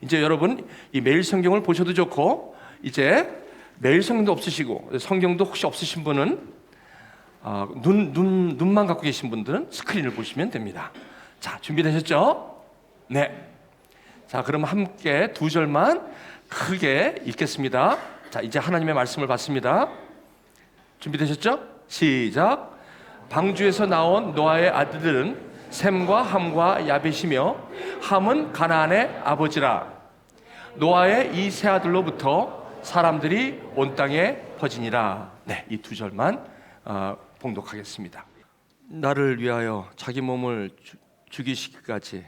이제 여러분 이 매일 성경을 보셔도 좋고, 이제 매일 성경도 없으시고 성경도 혹시 없으신 분은 눈만 갖고 계신 분들은 스크린을 보시면 됩니다. 자, 준비되셨죠? 네. 자, 그럼 함께 두 절만 크게 읽겠습니다. 자, 이제 하나님의 말씀을 받습니다. 준비되셨죠? 시작. 방주에서 나온 노아의 아들들은 셈과 함과 야벳이며, 함은 가나안의 아버지라. 노아의 이 세 아들로부터 사람들이 온 땅에 퍼지니라. 네, 이 두 절만 봉독하겠습니다. 나를 위하여 자기 몸을 죽이시기까지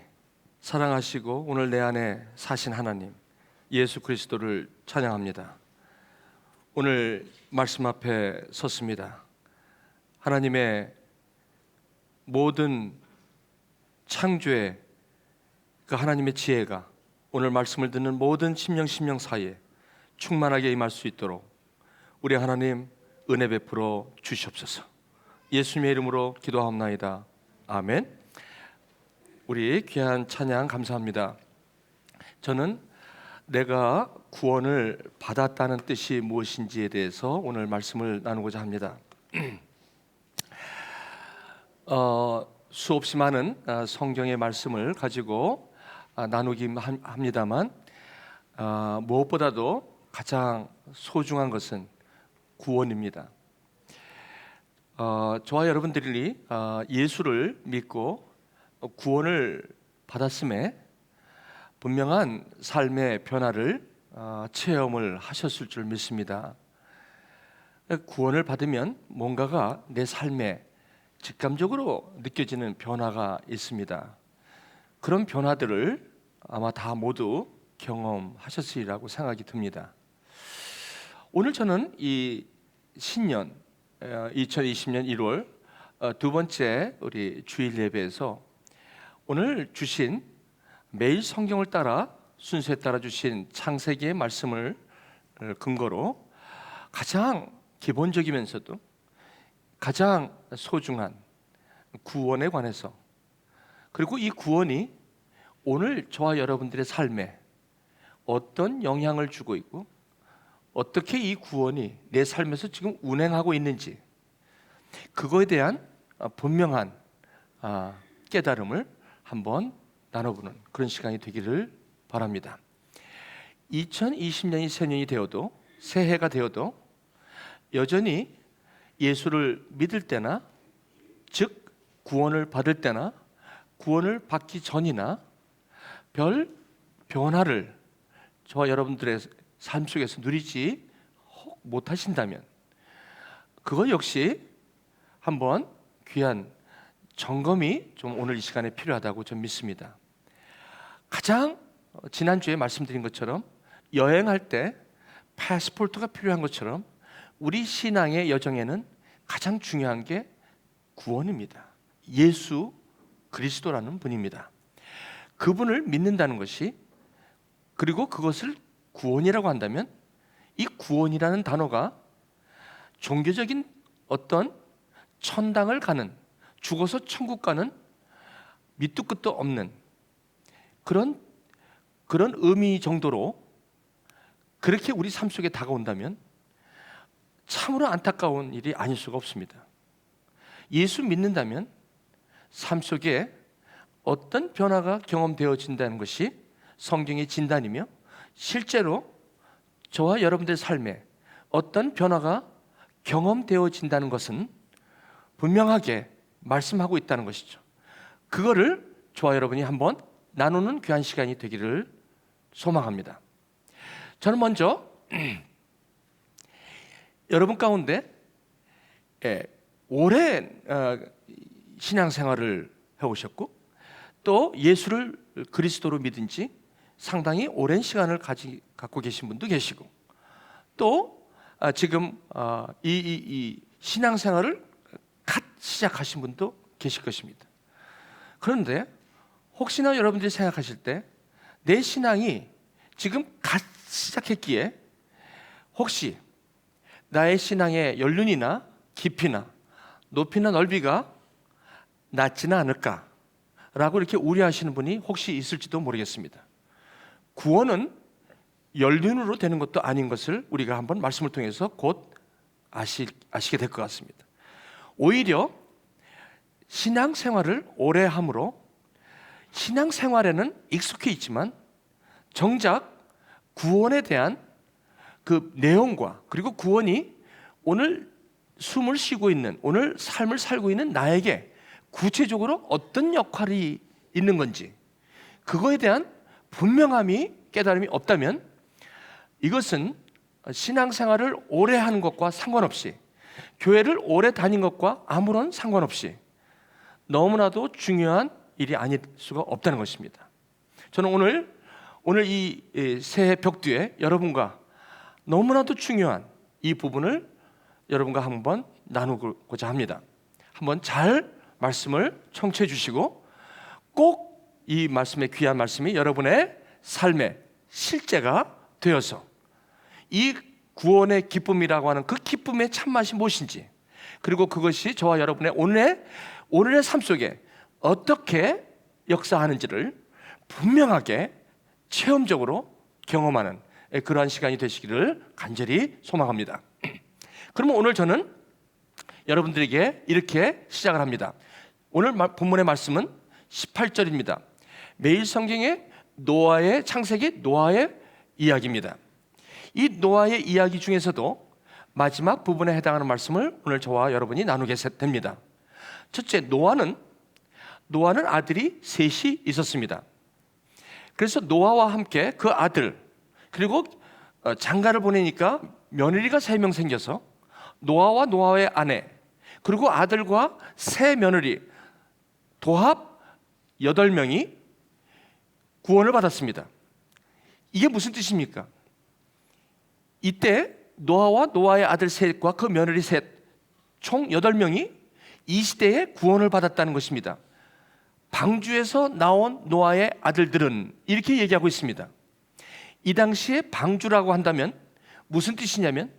사랑하시고 오늘 내 안에 사신 하나님 예수 그리스도를 찬양합니다. 오늘 말씀 앞에 섰습니다. 하나님의 모든 창조의 그 하나님의 지혜가 오늘 말씀을 듣는 모든 심령 사이에 충만하게 임할 수 있도록 우리 하나님 은혜 베풀어 주시옵소서. 예수님의 이름으로 기도하옵나이다. 아멘. 우리 귀한 찬양 감사합니다. 저는 내가 구원을 받았다는 뜻이 무엇인지에 대해서 오늘 말씀을 나누고자 합니다. 수없이 많은 성경의 말씀을 가지고 나누긴 합니다만, 무엇보다도 가장 소중한 것은 구원입니다. 저와 여러분들이 예수를 믿고 구원을 받았음에 분명한 삶의 변화를 체험을 하셨을 줄 믿습니다. 구원을 받으면 뭔가가 내 삶에 직감적으로 느껴지는 변화가 있습니다. 그런 변화들을 아마 다 모두 경험하셨으리라고 생각이 듭니다. 오늘 저는 이 신년 2020년 1월 두 번째 우리 주일 예배에서 오늘 주신 매일 성경을 따라 순서에 따라 주신 창세기의 말씀을 근거로 가장 기본적이면서도 가장 소중한 구원에 관해서, 그리고 이 구원이 오늘 저와 여러분들의 삶에 어떤 영향을 주고 있고 어떻게 이 구원이 내 삶에서 지금 운행하고 있는지, 그거에 대한 분명한 깨달음을 한번 나눠보는 그런 시간이 되기를 바랍니다. 2020년이 새년이 되어도, 새해가 되어도 여전히 예수를 믿을 때나, 즉 구원을 받을 때나 구원을 받기 전이나 별 변화를 저와 여러분들의 삶 속에서 누리지 못하신다면 그것 역시 한번 귀한 점검이 좀 오늘 이 시간에 필요하다고 좀 믿습니다. 가장 지난주에 말씀드린 것처럼 여행할 때 패스포트가 필요한 것처럼 우리 신앙의 여정에는 가장 중요한 게 구원입니다. 예수 그리스도라는 분입니다. 그분을 믿는다는 것이, 그리고 그것을 구원이라고 한다면 이 구원이라는 단어가 종교적인 어떤 천당을 가는, 죽어서 천국 가는 밑도 끝도 없는 그런 의미 정도로 그렇게 우리 삶 속에 다가온다면 참으로 안타까운 일이 아닐 수가 없습니다. 예수 믿는다면 삶 속에 어떤 변화가 경험되어진다는 것이 성경의 진단이며, 실제로 저와 여러분들의 삶에 어떤 변화가 경험되어진다는 것은 분명하게 말씀하고 있다는 것이죠. 그거를 저와 여러분이 한번 나누는 귀한 시간이 되기를 소망합니다. 저는 먼저 여러분 가운데 오랜 신앙생활을 해오셨고 또 예수를 그리스도로 믿은 지 상당히 오랜 시간을 갖고 계신 분도 계시고, 또 지금 이 신앙생활을 갓 시작하신 분도 계실 것입니다. 그런데 혹시나 여러분들이 생각하실 때 내 신앙이 지금 갓 시작했기에 혹시 나의 신앙의 연륜이나 깊이나 높이나 넓이가 낮지는 않을까라고 이렇게 우려하시는 분이 혹시 있을지도 모르겠습니다. 구원은 연륜으로 되는 것도 아닌 것을 우리가 한번 말씀을 통해서 곧 아시게 될 것 같습니다. 오히려 신앙생활을 오래 함으로 신앙생활에는 익숙해 있지만 정작 구원에 대한 그 내용과 그리고 구원이 오늘 숨을 쉬고 있는, 오늘 삶을 살고 있는 나에게 구체적으로 어떤 역할이 있는 건지, 그거에 대한 분명함이, 깨달음이 없다면 이것은 신앙생활을 오래 하는 것과 상관없이, 교회를 오래 다닌 것과 아무런 상관없이 너무나도 중요한 일이 아닐 수가 없다는 것입니다. 저는 오늘 이 새해 벽두에 여러분과 너무나도 중요한 이 부분을 여러분과 한번 나누고자 합니다. 한번 잘 말씀을 청취해 주시고 꼭 이 말씀의 귀한 말씀이 여러분의 삶의 실제가 되어서 이 구원의 기쁨이라고 하는 그 기쁨의 참맛이 무엇인지, 그리고 그것이 저와 여러분의 오늘의 삶 속에 어떻게 역사하는지를 분명하게 체험적으로 경험하는 그러한 시간이 되시기를 간절히 소망합니다. 그러면 오늘 저는 여러분들에게 이렇게 시작을 합니다. 오늘 본문의 말씀은 18절입니다. 매일 성경의 노아의 창세기, 노아의 이야기입니다. 이 노아의 이야기 중에서도 마지막 부분에 해당하는 말씀을 오늘 저와 여러분이 나누게 됩니다. 첫째, 노아는 아들이 셋이 있었습니다. 그래서 노아와 함께 그 아들, 그리고 장가를 보내니까 며느리가 3명 생겨서 노아와 노아의 아내, 그리고 아들과 세 며느리, 도합 8명이 구원을 받았습니다. 이게 무슨 뜻입니까? 이때 노아와 노아의 아들 셋과 그 며느리 셋, 총 8명이 이 시대에 구원을 받았다는 것입니다. 방주에서 나온 노아의 아들들은 이렇게 얘기하고 있습니다. 이 당시에 방주라고 한다면 무슨 뜻이냐면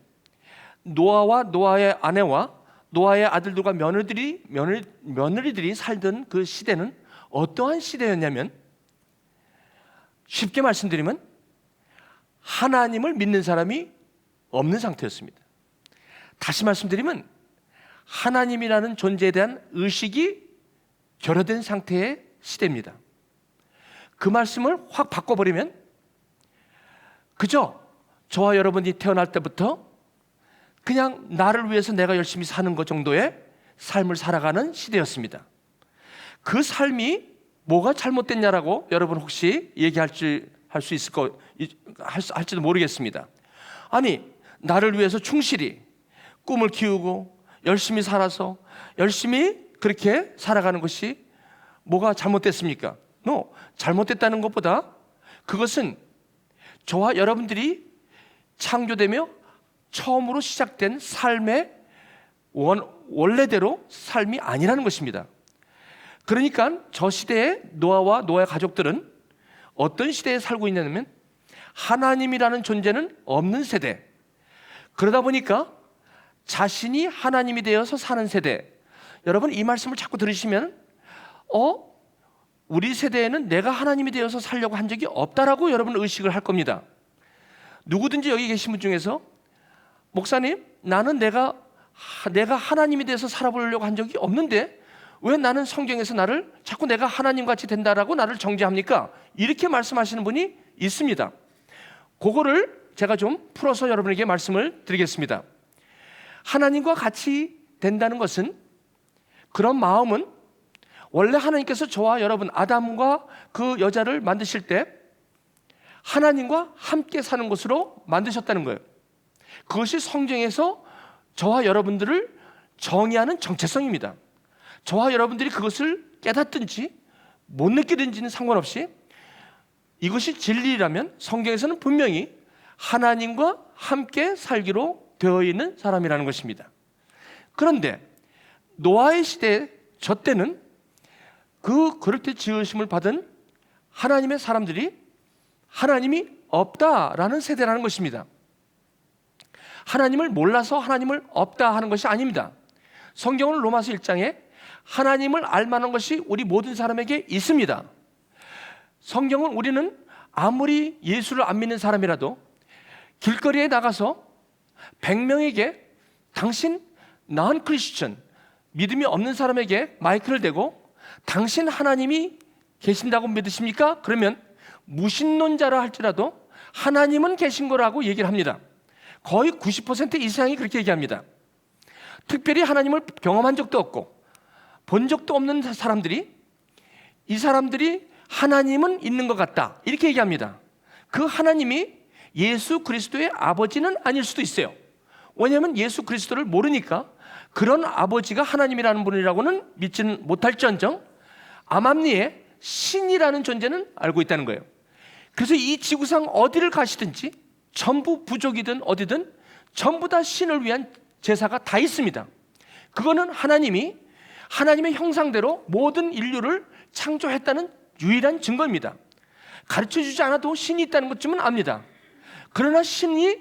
노아와 노아의 아내와 노아의 아들들과 며느리들이 살던 그 시대는 어떠한 시대였냐면, 쉽게 말씀드리면 하나님을 믿는 사람이 없는 상태였습니다. 다시 말씀드리면 하나님이라는 존재에 대한 의식이 결여된 상태의 시대입니다. 그 말씀을 확 바꿔버리면 그저 저와 여러분이 태어날 때부터 그냥 나를 위해서 내가 열심히 사는 것 정도의 삶을 살아가는 시대였습니다. 그 삶이 뭐가 잘못됐냐라고 여러분 혹시 할지도 모르겠습니다. 아니, 나를 위해서 충실히 꿈을 키우고 열심히 살아서 열심히 그렇게 살아가는 것이 뭐가 잘못됐습니까? 잘못됐다는 것보다 그것은 저와 여러분들이 창조되며 처음으로 시작된 삶의 원래대로 삶이 아니라는 것입니다. 그러니까 저 시대의 노아와 노아의 가족들은 어떤 시대에 살고 있냐면 하나님이라는 존재는 없는 세대, 그러다 보니까 자신이 하나님이 되어서 사는 세대. 여러분 이 말씀을 자꾸 들으시면 우리 세대에는 내가 하나님이 되어서 살려고 한 적이 없다라고 여러분 의식을 할 겁니다. 누구든지 여기 계신 분 중에서 목사님, 나는 내가 하나님이 되어서 살아보려고 한 적이 없는데 왜 나는 성경에서 나를 자꾸 내가 하나님같이 된다라고 나를 정죄합니까? 이렇게 말씀하시는 분이 있습니다. 그거를 제가 좀 풀어서 여러분에게 말씀을 드리겠습니다. 하나님과 같이 된다는 것은, 그런 마음은 원래 하나님께서 저와 여러분 아담과 그 여자를 만드실 때 하나님과 함께 사는 것으로 만드셨다는 거예요. 그것이 성경에서 저와 여러분들을 정의하는 정체성입니다. 저와 여러분들이 그것을 깨닫든지 못 느끼든지는 상관없이 이것이 진리라면 성경에서는 분명히 하나님과 함께 살기로 되어 있는 사람이라는 것입니다. 그런데 노아의 시대, 저 때는 그렇게 지으심을 받은 하나님의 사람들이 하나님이 없다라는 세대라는 것입니다. 하나님을 몰라서 하나님을 없다 하는 것이 아닙니다. 성경은 로마서 1장에 하나님을 알 만한 것이 우리 모든 사람에게 있습니다. 성경은 우리는 아무리 예수를 안 믿는 사람이라도 길거리에 나가서 100명에게 당신 non 크리스천, 믿음이 없는 사람에게 마이크를 대고 당신 하나님이 계신다고 믿으십니까? 그러면 무신론자라 할지라도 하나님은 계신 거라고 얘기를 합니다. 거의 90% 이상이 그렇게 얘기합니다. 특별히 하나님을 경험한 적도 없고 본 적도 없는 사람들이 이 사람들이 하나님은 있는 것 같다 이렇게 얘기합니다. 그 하나님이 예수 그리스도의 아버지는 아닐 수도 있어요. 왜냐하면 예수 그리스도를 모르니까 그런 아버지가 하나님이라는 분이라고는 믿지는 못할지언정 암암리에 신이라는 존재는 알고 있다는 거예요. 그래서 이 지구상 어디를 가시든지 전부 부족이든 어디든 전부 다 신을 위한 제사가 다 있습니다. 그거는 하나님이 하나님의 형상대로 모든 인류를 창조했다는 유일한 증거입니다. 가르쳐주지 않아도 신이 있다는 것쯤은 압니다. 그러나 신이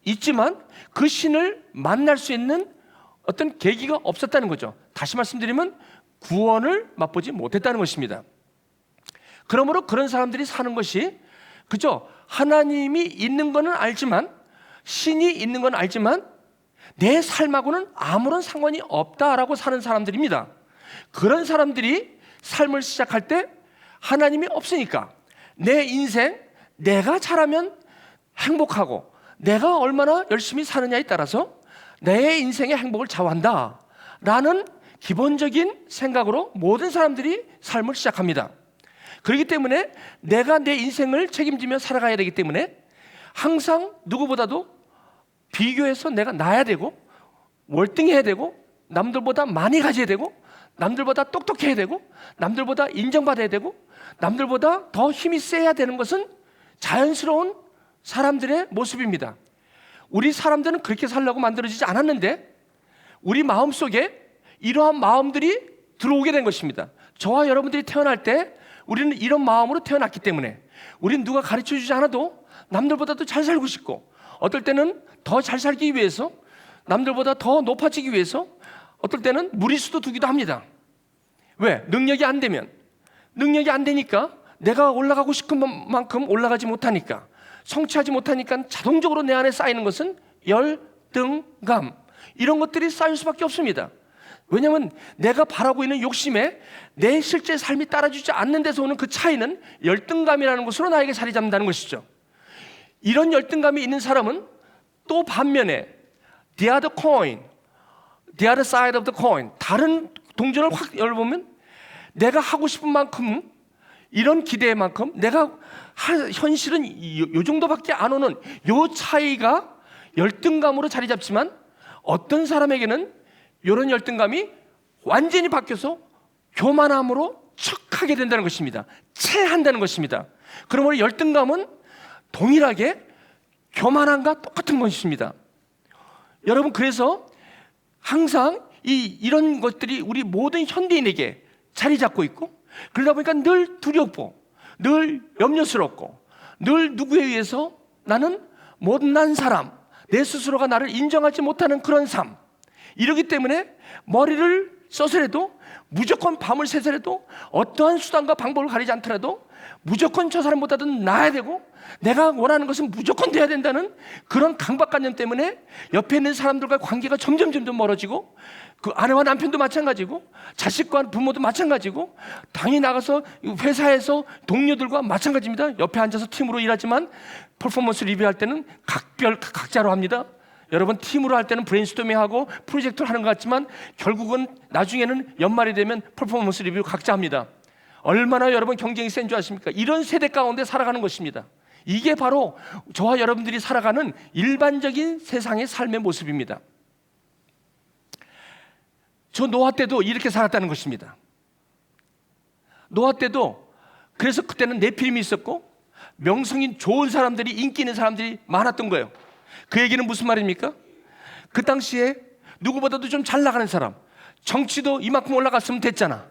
있지만 그 신을 만날 수 있는 어떤 계기가 없었다는 거죠. 다시 말씀드리면 구원을 맛보지 못했다는 것입니다. 그러므로 그런 사람들이 사는 것이 그죠? 하나님이 있는 것은 알지만 신이 있는 건 알지만 내 삶하고는 아무런 상관이 없다라고 사는 사람들입니다. 그런 사람들이 삶을 시작할 때 하나님이 없으니까 내 인생 내가 잘하면 행복하고 내가 얼마나 열심히 사느냐에 따라서 내 인생의 행복을 좌우한다 라는 기본적인 생각으로 모든 사람들이 삶을 시작합니다. 그렇기 때문에 내가 내 인생을 책임지며 살아가야 되기 때문에 항상 누구보다도 비교해서 내가 나야 되고 월등해야 되고 남들보다 많이 가져야 되고 남들보다 똑똑해야 되고 남들보다 인정받아야 되고 남들보다 더 힘이 세야 되는 것은 자연스러운 사람들의 모습입니다. 우리 사람들은 그렇게 살려고 만들어지지 않았는데 우리 마음속에 이러한 마음들이 들어오게 된 것입니다. 저와 여러분들이 태어날 때 우리는 이런 마음으로 태어났기 때문에 우리는 누가 가르쳐주지 않아도 남들보다도 잘 살고 싶고 어떨 때는 더 잘 살기 위해서 남들보다 더 높아지기 위해서 어떨 때는 무리수도 두기도 합니다. 왜? 능력이 안 되니까 내가 올라가고 싶은 만큼 올라가지 못하니까 성취하지 못하니까 자동적으로 내 안에 쌓이는 것은 열등감 이런 것들이 쌓일 수밖에 없습니다. 왜냐하면 내가 바라고 있는 욕심에 내 실제 삶이 따라주지 않는 데서 오는 그 차이는 열등감이라는 것으로 나에게 자리 잡는다는 것이죠. 이런 열등감이 있는 사람은 또 반면에 the other coin, the other side of the coin 다른 동전을 확 열어보면 내가 하고 싶은 만큼 이런 기대만큼 내가 현실은 이 정도밖에 안 오는 이 차이가 열등감으로 자리 잡지만 어떤 사람에게는 이런 열등감이 완전히 바뀌어서 교만함으로 척하게 된다는 것입니다. 체한다는 것입니다. 그러므로 열등감은 동일하게 교만함과 똑같은 것입니다. 여러분 그래서 항상 이런 것들이 우리 모든 현대인에게 자리 잡고 있고 그러다 보니까 늘 두렵고 늘 염려스럽고 늘 누구에 의해서 나는 못난 사람 내 스스로가 나를 인정하지 못하는 그런 삶 이러기 때문에 머리를 써서라도 무조건 밤을 새서라도 어떠한 수단과 방법을 가리지 않더라도 무조건 저 사람보다도 나아야 되고 내가 원하는 것은 무조건 돼야 된다는 그런 강박관념 때문에 옆에 있는 사람들과 관계가 점점 멀어지고 그 아내와 남편도 마찬가지고 자식과 부모도 마찬가지고 당이 나가서 회사에서 동료들과 마찬가지입니다. 옆에 앉아서 팀으로 일하지만 퍼포먼스 리뷰할 때는 각자로 합니다. 여러분 팀으로 할 때는 브레인스토밍하고 프로젝트를 하는 것 같지만 결국은 나중에는 연말이 되면 퍼포먼스 리뷰 각자 합니다. 얼마나 여러분 경쟁이 센 줄 아십니까? 이런 세대 가운데 살아가는 것입니다. 이게 바로 저와 여러분들이 살아가는 일반적인 세상의 삶의 모습입니다. 저 노아 때도 이렇게 살았다는 것입니다. 노아 때도 그래서 그때는 네피림이 있었고 명성이 좋은 사람들이 인기 있는 사람들이 많았던 거예요. 그 얘기는 무슨 말입니까? 그 당시에 누구보다도 좀 잘 나가는 사람 정치도 이만큼 올라갔으면 됐잖아.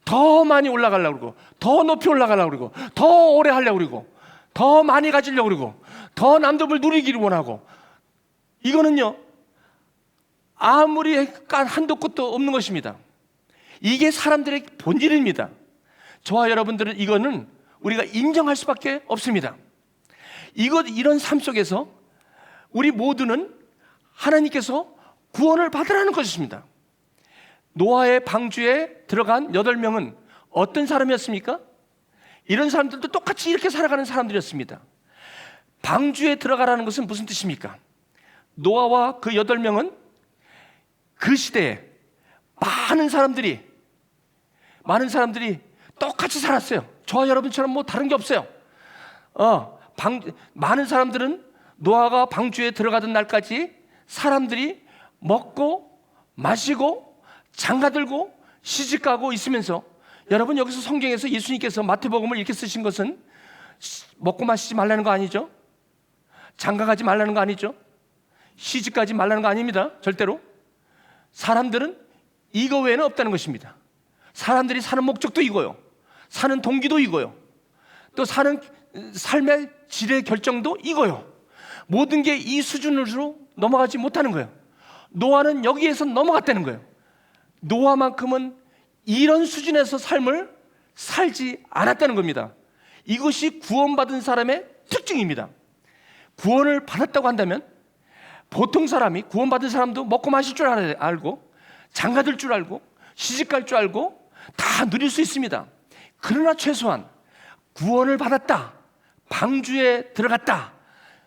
더 많이 올라가려고 그러고 더 높이 올라가려고 그러고 더 오래 하려고 그러고 더 많이 가지려고 그러고 더 남들을 누리기를 원하고 이거는요 아무리 한도 끝도 없는 것입니다. 이게 사람들의 본질입니다. 저와 여러분들은 이거는 우리가 인정할 수밖에 없습니다. 이런 삶 속에서 우리 모두는 하나님께서 구원을 받으라는 것입니다. 노아의 방주에 들어간 8명은 어떤 사람이었습니까? 이런 사람들도 똑같이 이렇게 살아가는 사람들이었습니다. 방주에 들어가라는 것은 무슨 뜻입니까? 노아와 그 8명은 그 시대에 많은 사람들이 똑같이 살았어요. 저와 여러분처럼 뭐 다른 게 없어요. 많은 사람들은 노아가 방주에 들어가던 날까지 사람들이 먹고 마시고 장가들고 시집가고 있으면서, 여러분 여기서 성경에서 예수님께서 마태복음을 이렇게 쓰신 것은 먹고 마시지 말라는 거 아니죠? 장가가지 말라는 거 아니죠? 시집가지 말라는 거 아닙니다. 절대로. 사람들은 이거 외에는 없다는 것입니다. 사람들이 사는 목적도 이거요, 사는 동기도 이거요, 또 사는 삶의 질의 결정도 이거요. 모든 게 이 수준으로 넘어가지 못하는 거예요. 노아는 여기에서 넘어갔다는 거예요. 노아만큼은 이런 수준에서 삶을 살지 않았다는 겁니다. 이것이 구원받은 사람의 특징입니다. 구원을 받았다고 한다면 보통 사람이, 구원받은 사람도 먹고 마실 줄 알고 장가들 줄 알고 시집갈 줄 알고 다 누릴 수 있습니다. 그러나 최소한 구원을 받았다, 방주에 들어갔다,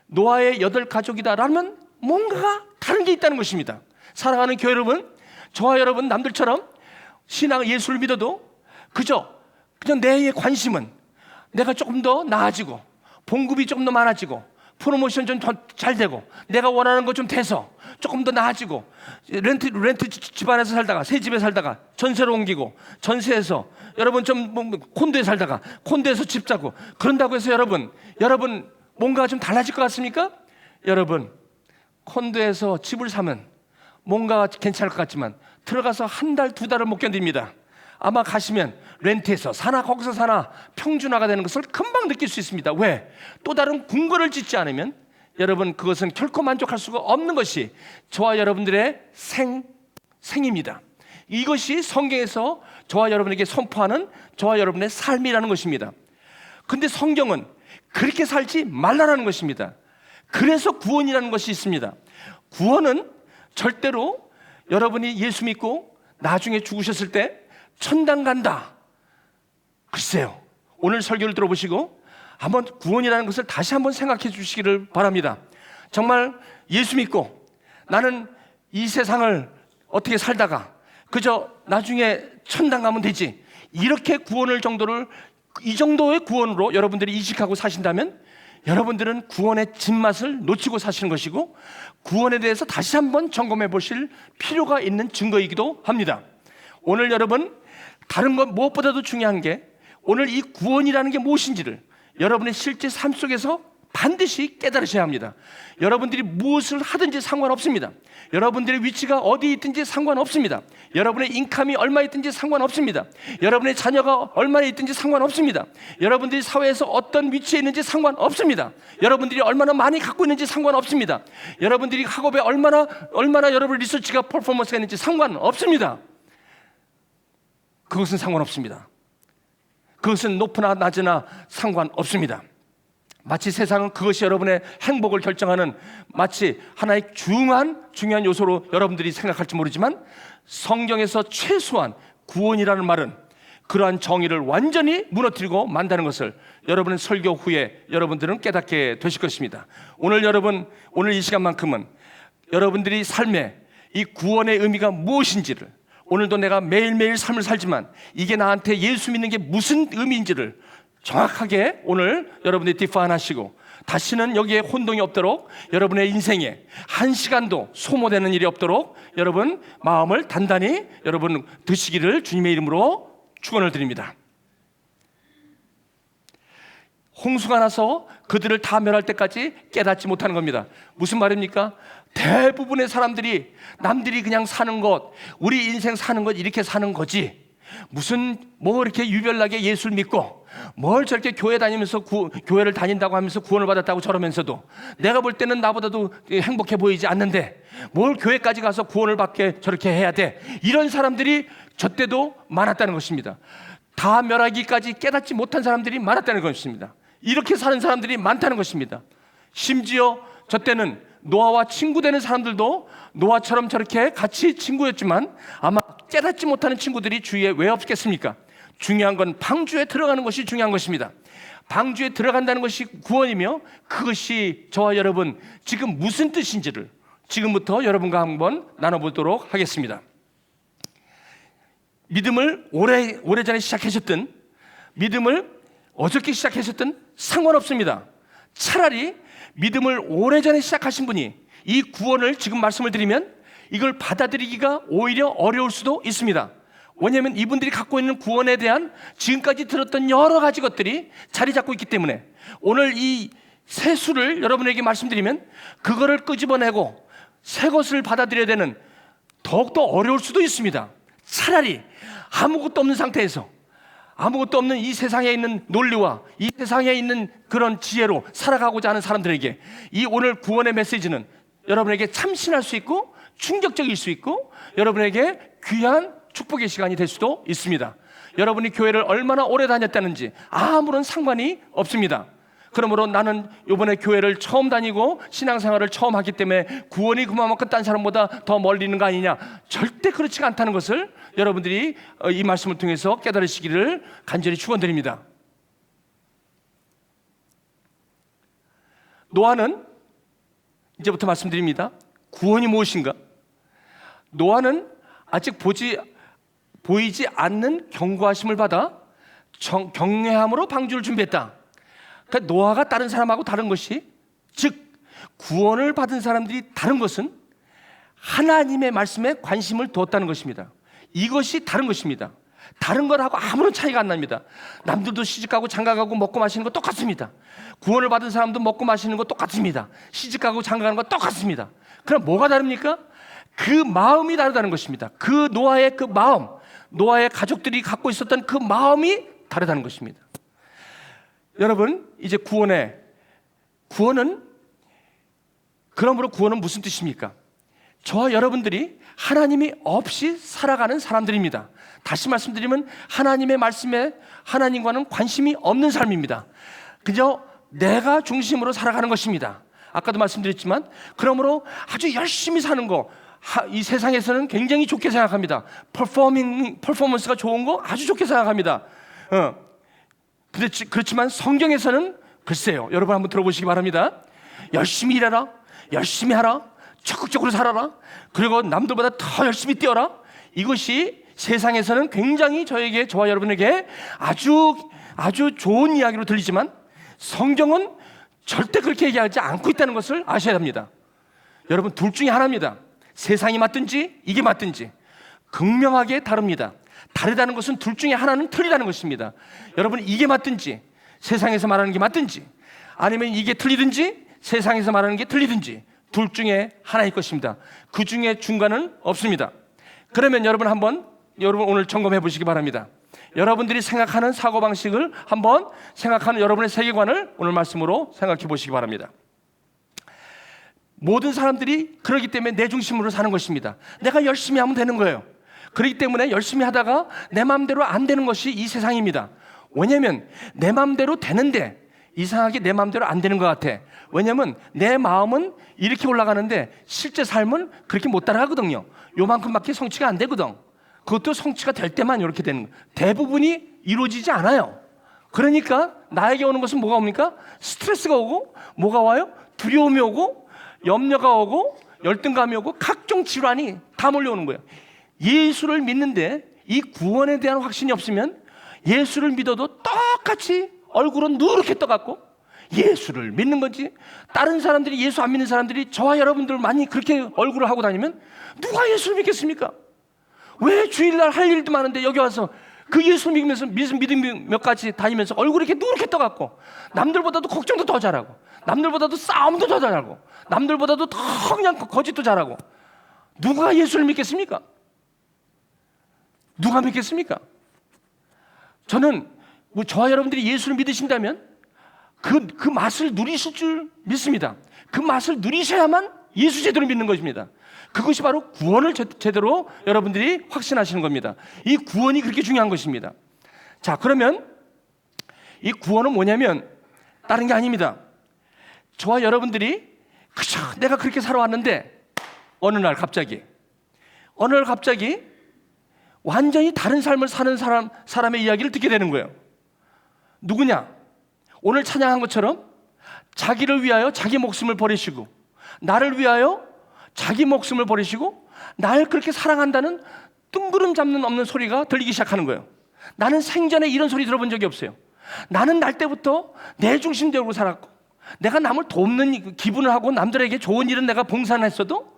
노아의 8가족이다 라면 뭔가가 다른 게 있다는 것입니다. 사랑하는 교회 여러분, 저와 여러분 남들처럼 신앙 예수를 믿어도 그냥 내 관심은 내가 조금 더 나아지고 봉급이 조금 더 많아지고 프로모션 좀 잘 되고 내가 원하는 거 좀 돼서 조금 더 나아지고 렌트 집안에서 살다가 새 집에 살다가 전세로 옮기고 전세에서 여러분 좀 콘도에 살다가 콘도에서 집 사고 그런다고 해서 여러분 뭔가 좀 달라질 것 같습니까? 여러분 콘도에서 집을 사면 뭔가 괜찮을 것 같지만 들어가서 한 달, 2달을 못 견딥니다. 아마 가시면 렌트해서 사나 거기서 사나 평준화가 되는 것을 금방 느낄 수 있습니다. 왜? 또 다른 궁궐을 짓지 않으면 여러분 그것은 결코 만족할 수가 없는 것이 저와 여러분들의 생입니다. 이것이 성경에서 저와 여러분에게 선포하는 저와 여러분의 삶이라는 것입니다. 근데 성경은 그렇게 살지 말라라는 것입니다. 그래서 구원이라는 것이 있습니다. 구원은 절대로 여러분이 예수 믿고 나중에 죽으셨을 때 천당 간다, 글쎄요. 오늘 설교를 들어보시고 한번 구원이라는 것을 다시 한번 생각해 주시기를 바랍니다. 정말 예수 믿고 나는 이 세상을 어떻게 살다가 그저 나중에 천당 가면 되지, 이렇게 이 정도의 구원으로 여러분들이 이식하고 사신다면 여러분들은 구원의 진맛을 놓치고 사시는 것이고 구원에 대해서 다시 한번 점검해 보실 필요가 있는 증거이기도 합니다. 오늘 여러분, 다른 것 무엇보다도 중요한 게 오늘 이 구원이라는 게 무엇인지를 여러분의 실제 삶 속에서 반드시 깨달으셔야 합니다. 여러분들이 무엇을 하든지 상관없습니다. 여러분들의 위치가 어디에 있든지 상관없습니다. 여러분의 인컴이 얼마 있든지 상관없습니다. 여러분의 자녀가 얼마나 있든지 상관없습니다. 여러분들이 사회에서 어떤 위치에 있는지 상관없습니다. 여러분들이 얼마나 많이 갖고 있는지 상관없습니다. 여러분들이 학업에 얼마나 여러분의 리서치가 퍼포먼스가 있는지 상관없습니다. 그것은 상관없습니다. 그것은 높으나 낮으나 상관없습니다. 마치 세상은 그것이 여러분의 행복을 결정하는 마치 하나의 중요한 요소로 여러분들이 생각할지 모르지만 성경에서 최소한 구원이라는 말은 그러한 정의를 완전히 무너뜨리고 만다는 것을 여러분의 설교 후에 여러분들은 깨닫게 되실 것입니다. 오늘 이 시간만큼은 여러분들이 삶에 이 구원의 의미가 무엇인지를, 오늘도 내가 매일매일 삶을 살지만 이게 나한테 예수 믿는 게 무슨 의미인지를 정확하게 오늘 여러분들이 디파인하시고 다시는 여기에 혼동이 없도록 여러분의 인생에 한 시간도 소모되는 일이 없도록 여러분 마음을 단단히 여러분 드시기를 주님의 이름으로 축원을 드립니다. 홍수가 나서 그들을 다 멸할 때까지 깨닫지 못하는 겁니다. 무슨 말입니까? 대부분의 사람들이 남들이 그냥 사는 것, 우리 인생 사는 것 이렇게 사는 거지, 무슨 이렇게 유별나게 예수를 믿고 뭘 저렇게 교회 다니면서 교회를 다닌다고 하면서 구원을 받았다고 저러면서도 내가 볼 때는 나보다도 행복해 보이지 않는데 뭘 교회까지 가서 구원을 받게 저렇게 해야 돼, 이런 사람들이 저 때도 많았다는 것입니다. 다 멸하기까지 깨닫지 못한 사람들이 많았다는 것입니다. 이렇게 사는 사람들이 많다는 것입니다. 심지어 저 때는 노아와 친구 되는 사람들도 노아처럼 저렇게 같이 친구였지만 아마 깨닫지 못하는 친구들이 주위에 왜 없겠습니까? 중요한 건 방주에 들어가는 것이 중요한 것입니다. 방주에 들어간다는 것이 구원이며, 그것이 저와 여러분 지금 무슨 뜻인지를 지금부터 여러분과 한번 나눠보도록 하겠습니다. 믿음을 오래전에 시작하셨든 믿음을 어저께 시작하셨든 상관없습니다. 차라리 믿음을 오래전에 시작하신 분이 이 구원을 지금 말씀을 드리면 이걸 받아들이기가 오히려 어려울 수도 있습니다. 왜냐하면 이분들이 갖고 있는 구원에 대한 지금까지 들었던 여러 가지 것들이 자리 잡고 있기 때문에 오늘 이 새 수를 여러분에게 말씀드리면 그거를 끄집어내고 새 것을 받아들여야 되는 더욱더 어려울 수도 있습니다. 차라리 아무것도 없는 상태에서, 아무것도 없는 이 세상에 있는 논리와 이 세상에 있는 그런 지혜로 살아가고자 하는 사람들에게 이 오늘 구원의 메시지는 여러분에게 참신할 수 있고 충격적일 수 있고 여러분에게 귀한 축복의 시간이 될 수도 있습니다. 여러분이 교회를 얼마나 오래 다녔다는지 아무런 상관이 없습니다. 그러므로 나는 이번에 교회를 처음 다니고 신앙생활을 처음 하기 때문에 구원이 그만큼 딴 사람보다 더 멀리 있는 거 아니냐, 절대 그렇지가 않다는 것을 여러분들이 이 말씀을 통해서 깨달으시기를 간절히 축원드립니다. 노아는, 이제부터 말씀드립니다, 구원이 무엇인가? 노아는 아직 보이지 않는 경고하심을 받아 경외함으로 방주를 준비했다. 그러니까 노아가 다른 사람하고 다른 것이, 즉 구원을 받은 사람들이 다른 것은 하나님의 말씀에 관심을 두었다는 것입니다. 이것이 다른 것입니다. 다른 거하고 아무런 차이가 안 납니다. 남들도 시집가고 장가가고 먹고 마시는 거 똑같습니다. 구원을 받은 사람도 먹고 마시는 거 똑같습니다. 시집가고 장가가는 거 똑같습니다. 그럼 뭐가 다릅니까? 그 마음이 다르다는 것입니다. 그 노아의 그 마음, 노아의 가족들이 갖고 있었던 그 마음이 다르다는 것입니다. 여러분, 이제 구원은 그러므로 구원은 무슨 뜻입니까? 저와 여러분들이 하나님이 없이 살아가는 사람들입니다. 다시 말씀드리면 하나님의 말씀에 하나님과는 관심이 없는 삶입니다. 그저 내가 중심으로 살아가는 것입니다. 아까도 말씀드렸지만 그러므로 아주 열심히 사는 거, 이 세상에서는 굉장히 좋게 생각합니다. 퍼포먼스가 좋은 거 아주 좋게 생각합니다. 그렇지만 성경에서는 글쎄요, 여러분 한번 들어보시기 바랍니다. 열심히 일해라, 열심히 하라, 적극적으로 살아라, 그리고 남들보다 더 열심히 뛰어라. 이것이 세상에서는 굉장히 저와 여러분에게 아주 좋은 이야기로 들리지만 성경은 절대 그렇게 얘기하지 않고 있다는 것을 아셔야 합니다. 여러분, 둘 중에 하나입니다. 세상이 맞든지 이게 맞든지 극명하게 다릅니다. 다르다는 것은 둘 중에 하나는 틀리다는 것입니다. 여러분, 이게 맞든지 세상에서 말하는 게 맞든지 아니면 이게 틀리든지 세상에서 말하는 게 틀리든지 둘 중에 하나일 것입니다. 그 중에 중간은 없습니다. 그러면 여러분 오늘 점검해 보시기 바랍니다. 여러분들이 생각하는 사고방식을 한번 생각하는 여러분의 세계관을 오늘 말씀으로 생각해 보시기 바랍니다. 모든 사람들이 그러기 때문에 내 중심으로 사는 것입니다. 내가 열심히 하면 되는 거예요. 그렇기 때문에 열심히 하다가 내 마음대로 안 되는 것이 이 세상입니다. 왜냐하면 내 마음대로 되는데 이상하게 내 마음대로 안 되는 것 같아. 왜냐하면 내 마음은 이렇게 올라가는데 실제 삶은 그렇게 못 따라가거든요. 요만큼밖에 성취가 안 되거든. 그것도 성취가 될 때만 이렇게 되는 거예요. 대부분이 이루어지지 않아요. 그러니까 나에게 오는 것은 뭐가 옵니까? 스트레스가 오고, 뭐가 와요? 두려움이 오고, 염려가 오고, 열등감이 오고, 각종 질환이 다 몰려오는 거예요. 예수를 믿는데 이 구원에 대한 확신이 없으면 예수를 믿어도 똑같이 얼굴은 누렇게 떠갖고 예수를 믿는 건지, 다른 사람들이, 예수 안 믿는 사람들이 저와 여러분들 많이 그렇게 얼굴을 하고 다니면 누가 예수를 믿겠습니까? 왜 주일날 할 일도 많은데 여기 와서 그 예수 믿으면서 믿음 몇 가지 다니면서 얼굴이 이렇게 누렇게 떠갖고 남들보다도 걱정도 더 잘하고 남들보다도 싸움도 더 잘하고 남들보다도 더 그냥 거짓도 잘하고 누가 예수를 믿겠습니까? 누가 믿겠습니까? 저는 저와 여러분들이 예수를 믿으신다면 그 맛을 누리실 줄 믿습니다. 그 맛을 누리셔야만 예수 제대로 믿는 것입니다. 그것이 바로 구원을 제대로 여러분들이 확신하시는 겁니다. 이 구원이 그렇게 중요한 것입니다. 자, 그러면 이 구원은 뭐냐면 다른 게 아닙니다. 저와 여러분들이 그저 내가 그렇게 살아왔는데 어느 날 갑자기 완전히 다른 삶을 사는 사람의 이야기를 듣게 되는 거예요. 누구냐? 오늘 찬양한 것처럼 자기를 위하여 자기 목숨을 버리시고 나를 위하여 자기 목숨을 버리시고 날 그렇게 사랑한다는 뜬구름 잡는 없는 소리가 들리기 시작하는 거예요. 나는 생전에 이런 소리 들어본 적이 없어요. 나는 날 때부터 내 중심대로 살았고 내가 남을 돕는 기분을 하고 남들에게 좋은 일은 내가 봉사는 했어도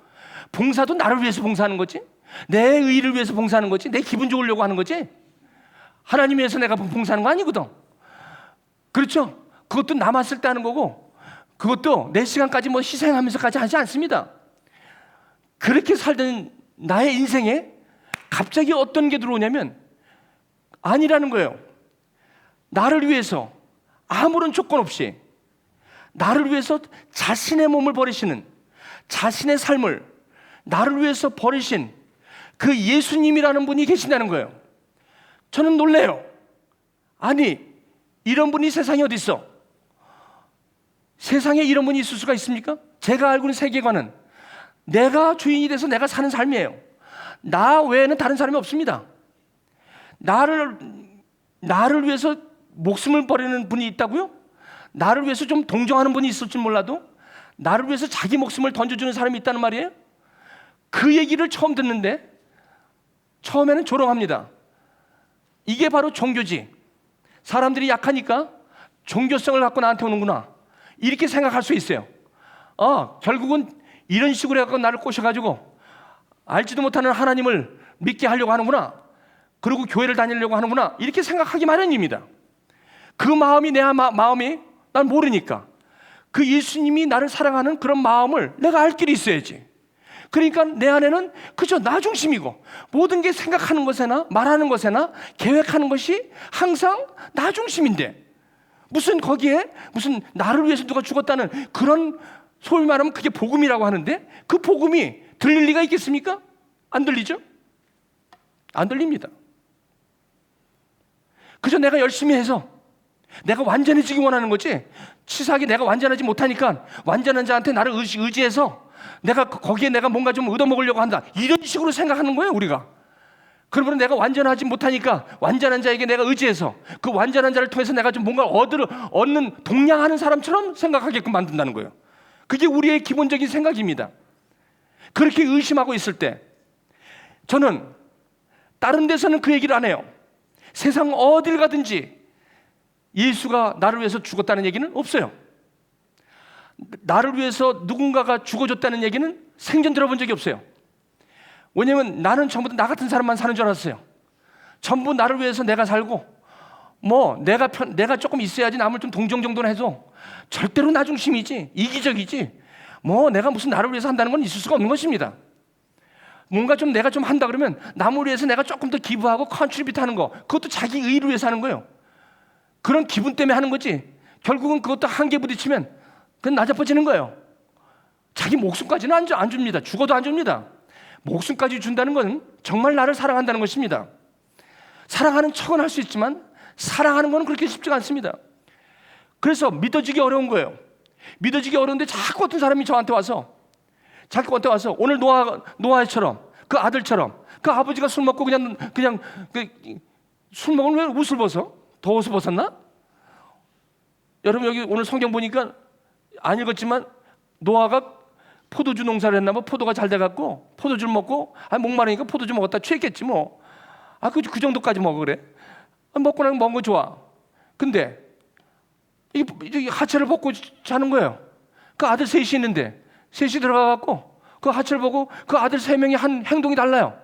봉사도 나를 위해서 봉사하는 거지, 내 의의를 위해서 봉사하는 거지, 내 기분 좋으려고 하는 거지, 하나님 위해서 내가 봉사하는 거 아니거든. 그렇죠? 그것도 남았을 때 하는 거고 그것도 내 시간까지 뭐 희생하면서까지 하지 않습니다. 그렇게 살던 나의 인생에 갑자기 어떤 게 들어오냐면 아니라는 거예요. 나를 위해서 아무런 조건 없이 나를 위해서 자신의 몸을 버리시는, 자신의 삶을 나를 위해서 버리신 그 예수님이라는 분이 계신다는 거예요. 저는 놀래요. 아니, 이런 분이 세상에 어디 있어? 세상에 이런 분이 있을 수가 있습니까? 제가 알고 있는 세계관은 내가 주인이 돼서 내가 사는 삶이에요. 나 외에는 다른 사람이 없습니다. 나를 위해서 목숨을 버리는 분이 있다고요? 나를 위해서 좀 동정하는 분이 있을지 몰라도 나를 위해서 자기 목숨을 던져주는 사람이 있다는 말이에요? 그 얘기를 처음 듣는데 처음에는 조롱합니다. 이게 바로 종교지. 사람들이 약하니까 종교성을 갖고 나한테 오는구나, 이렇게 생각할 수 있어요. 결국은 이런 식으로 해서 나를 꼬셔가지고 알지도 못하는 하나님을 믿게 하려고 하는구나, 그리고 교회를 다니려고 하는구나, 이렇게 생각하기 마련입니다. 그 마음이 내 마음이 난 모르니까 그 예수님이 나를 사랑하는 그런 마음을 내가 알 길이 있어야지. 그러니까 내 안에는 그저 나 중심이고 모든 게 생각하는 것에나 말하는 것에나 계획하는 것이 항상 나 중심인데 무슨 거기에 무슨 나를 위해서 누가 죽었다는 그런, 소위 말하면 그게 복음이라고 하는데 그 복음이 들릴 리가 있겠습니까? 안 들리죠? 안 들립니다. 그저 내가 열심히 해서 내가 완전해지기 원하는 거지, 치사하게 내가 완전하지 못하니까 완전한 자한테 나를 의지해서 내가 거기에 내가 뭔가 좀 얻어먹으려고 한다, 이런 식으로 생각하는 거예요 우리가. 그러면 내가 완전하지 못하니까 완전한 자에게 내가 의지해서 그 완전한 자를 통해서 내가 좀 뭔가 얻는 동냥하는 사람처럼 생각하게끔 만든다는 거예요. 그게 우리의 기본적인 생각입니다. 그렇게 의심하고 있을 때 저는 다른 데서는 그 얘기를 안 해요. 세상 어딜 가든지 예수가 나를 위해서 죽었다는 얘기는 없어요. 나를 위해서 누군가가 죽어줬다는 얘기는 생전 들어본 적이 없어요. 왜냐면 나는 전부 나 같은 사람만 사는 줄 알았어요. 전부 나를 위해서 내가 살고 뭐 내가 조금 있어야지 남을 좀 동정 정도는 해도 절대로 나 중심이지, 이기적이지, 뭐 내가 무슨 나를 위해서 한다는 건 있을 수가 없는 것입니다. 뭔가 좀 내가 좀 한다 그러면 남을 위해서 내가 조금 더 기부하고 컨트리뷰트 하는 거, 그것도 자기 의를 위해서 하는 거예요. 그런 기분 때문에 하는 거지 결국은 그것도 한계 부딪히면 그건 나자빠지는 거예요. 자기 목숨까지는 안 줍니다. 죽어도 안 줍니다. 목숨까지 준다는 건 정말 나를 사랑한다는 것입니다. 사랑하는 척은 할 수 있지만 사랑하는 건 그렇게 쉽지가 않습니다. 그래서 믿어지기 어려운 거예요. 믿어지기 어려운데 자꾸 어떤 사람이 저한테 와서 오늘 노아처럼 그 아들처럼 그 아버지가 술 먹고 그냥 술 먹으면 왜 옷을 벗어? 더워서 벗었나? 여러분 여기 오늘 성경 보니까 안 읽었지만 노아가 포도주 농사를 했나 봐. 포도가 잘 돼갖고 포도주를 먹고 목마르니까 포도주 먹었다 취했겠지 뭐. 그 정도까지 먹어 그래. 먹고 나면 먹은 거 좋아. 근데 이 하체를 벗고 자는 거예요. 그 아들 셋이 있는데 셋이 들어가갖고 그 하체를 보고 그 아들 세 명이 한 행동이 달라요.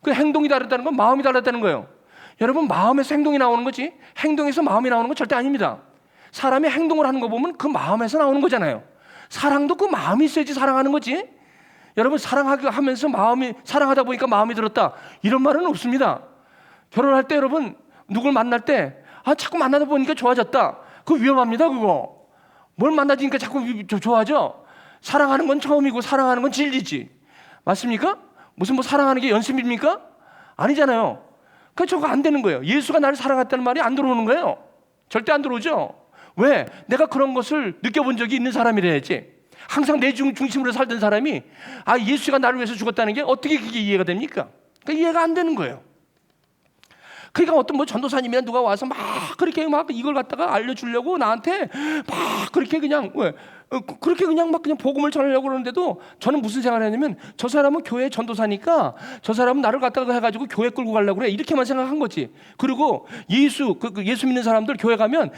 그 행동이 다르다는 건 마음이 달랐다는 거예요. 여러분 마음에서 행동이 나오는 거지 행동에서 마음이 나오는 건 절대 아닙니다. 사람이 행동을 하는 거 보면 그 마음에서 나오는 거잖아요. 사랑도 그 마음이 있어야지 사랑하는 거지. 여러분 사랑하게 하면서 사랑하다 보니까 마음이 들었다 이런 말은 없습니다. 결혼할 때 여러분 누굴 만날 때 자꾸 만나다 보니까 좋아졌다, 그거 위험합니다. 그거 뭘 만나지니까 자꾸 좋아져. 사랑하는 건 처음이고 사랑하는 건 진리지. 맞습니까? 무슨 사랑하는 게 연습입니까? 아니잖아요. 저거 안 되는 거예요. 예수가 나를 사랑했다는 말이 안 들어오는 거예요. 절대 안 들어오죠. 왜? 내가 그런 것을 느껴본 적이 있는 사람이래야지. 항상 내 중심으로 살던 사람이 예수가 나를 위해서 죽었다는 게 어떻게 그게 이해가 됩니까? 그러니까 이해가 안 되는 거예요. 그러니까 어떤 전도사님이나 누가 와서 막 그렇게 막 이걸 갖다가 알려주려고 나한테 막 그렇게 그냥 그렇게 그냥 막 그냥 복음을 전하려고 그러는데도 저는 무슨 생각을 했냐면 저 사람은 교회 전도사니까 저 사람은 나를 갖다가 해가지고 교회 끌고 가려고 그래 이렇게만 생각한 거지. 그리고 예수 믿는 사람들 교회 가면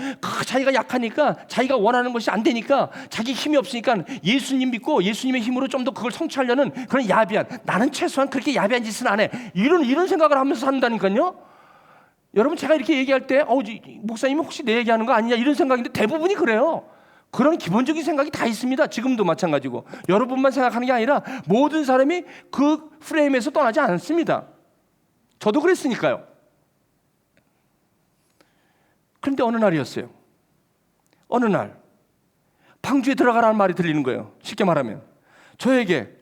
자기가 약하니까 자기가 원하는 것이 안 되니까 자기 힘이 없으니까 예수님 믿고 예수님의 힘으로 좀 더 그걸 성취하려는 그런 야비한, 나는 최소한 그렇게 야비한 짓은 안 해, 이런 생각을 하면서 산다니까요. 여러분, 제가 이렇게 얘기할 때 목사님이 혹시 내 얘기하는 거 아니냐 이런 생각인데 대부분이 그래요. 그런 기본적인 생각이 다 있습니다. 지금도 마찬가지고 여러분만 생각하는 게 아니라 모든 사람이 그 프레임에서 떠나지 않습니다. 저도 그랬으니까요. 그런데 어느 날이었어요. 어느 날 방주에 들어가라는 말이 들리는 거예요. 쉽게 말하면 저에게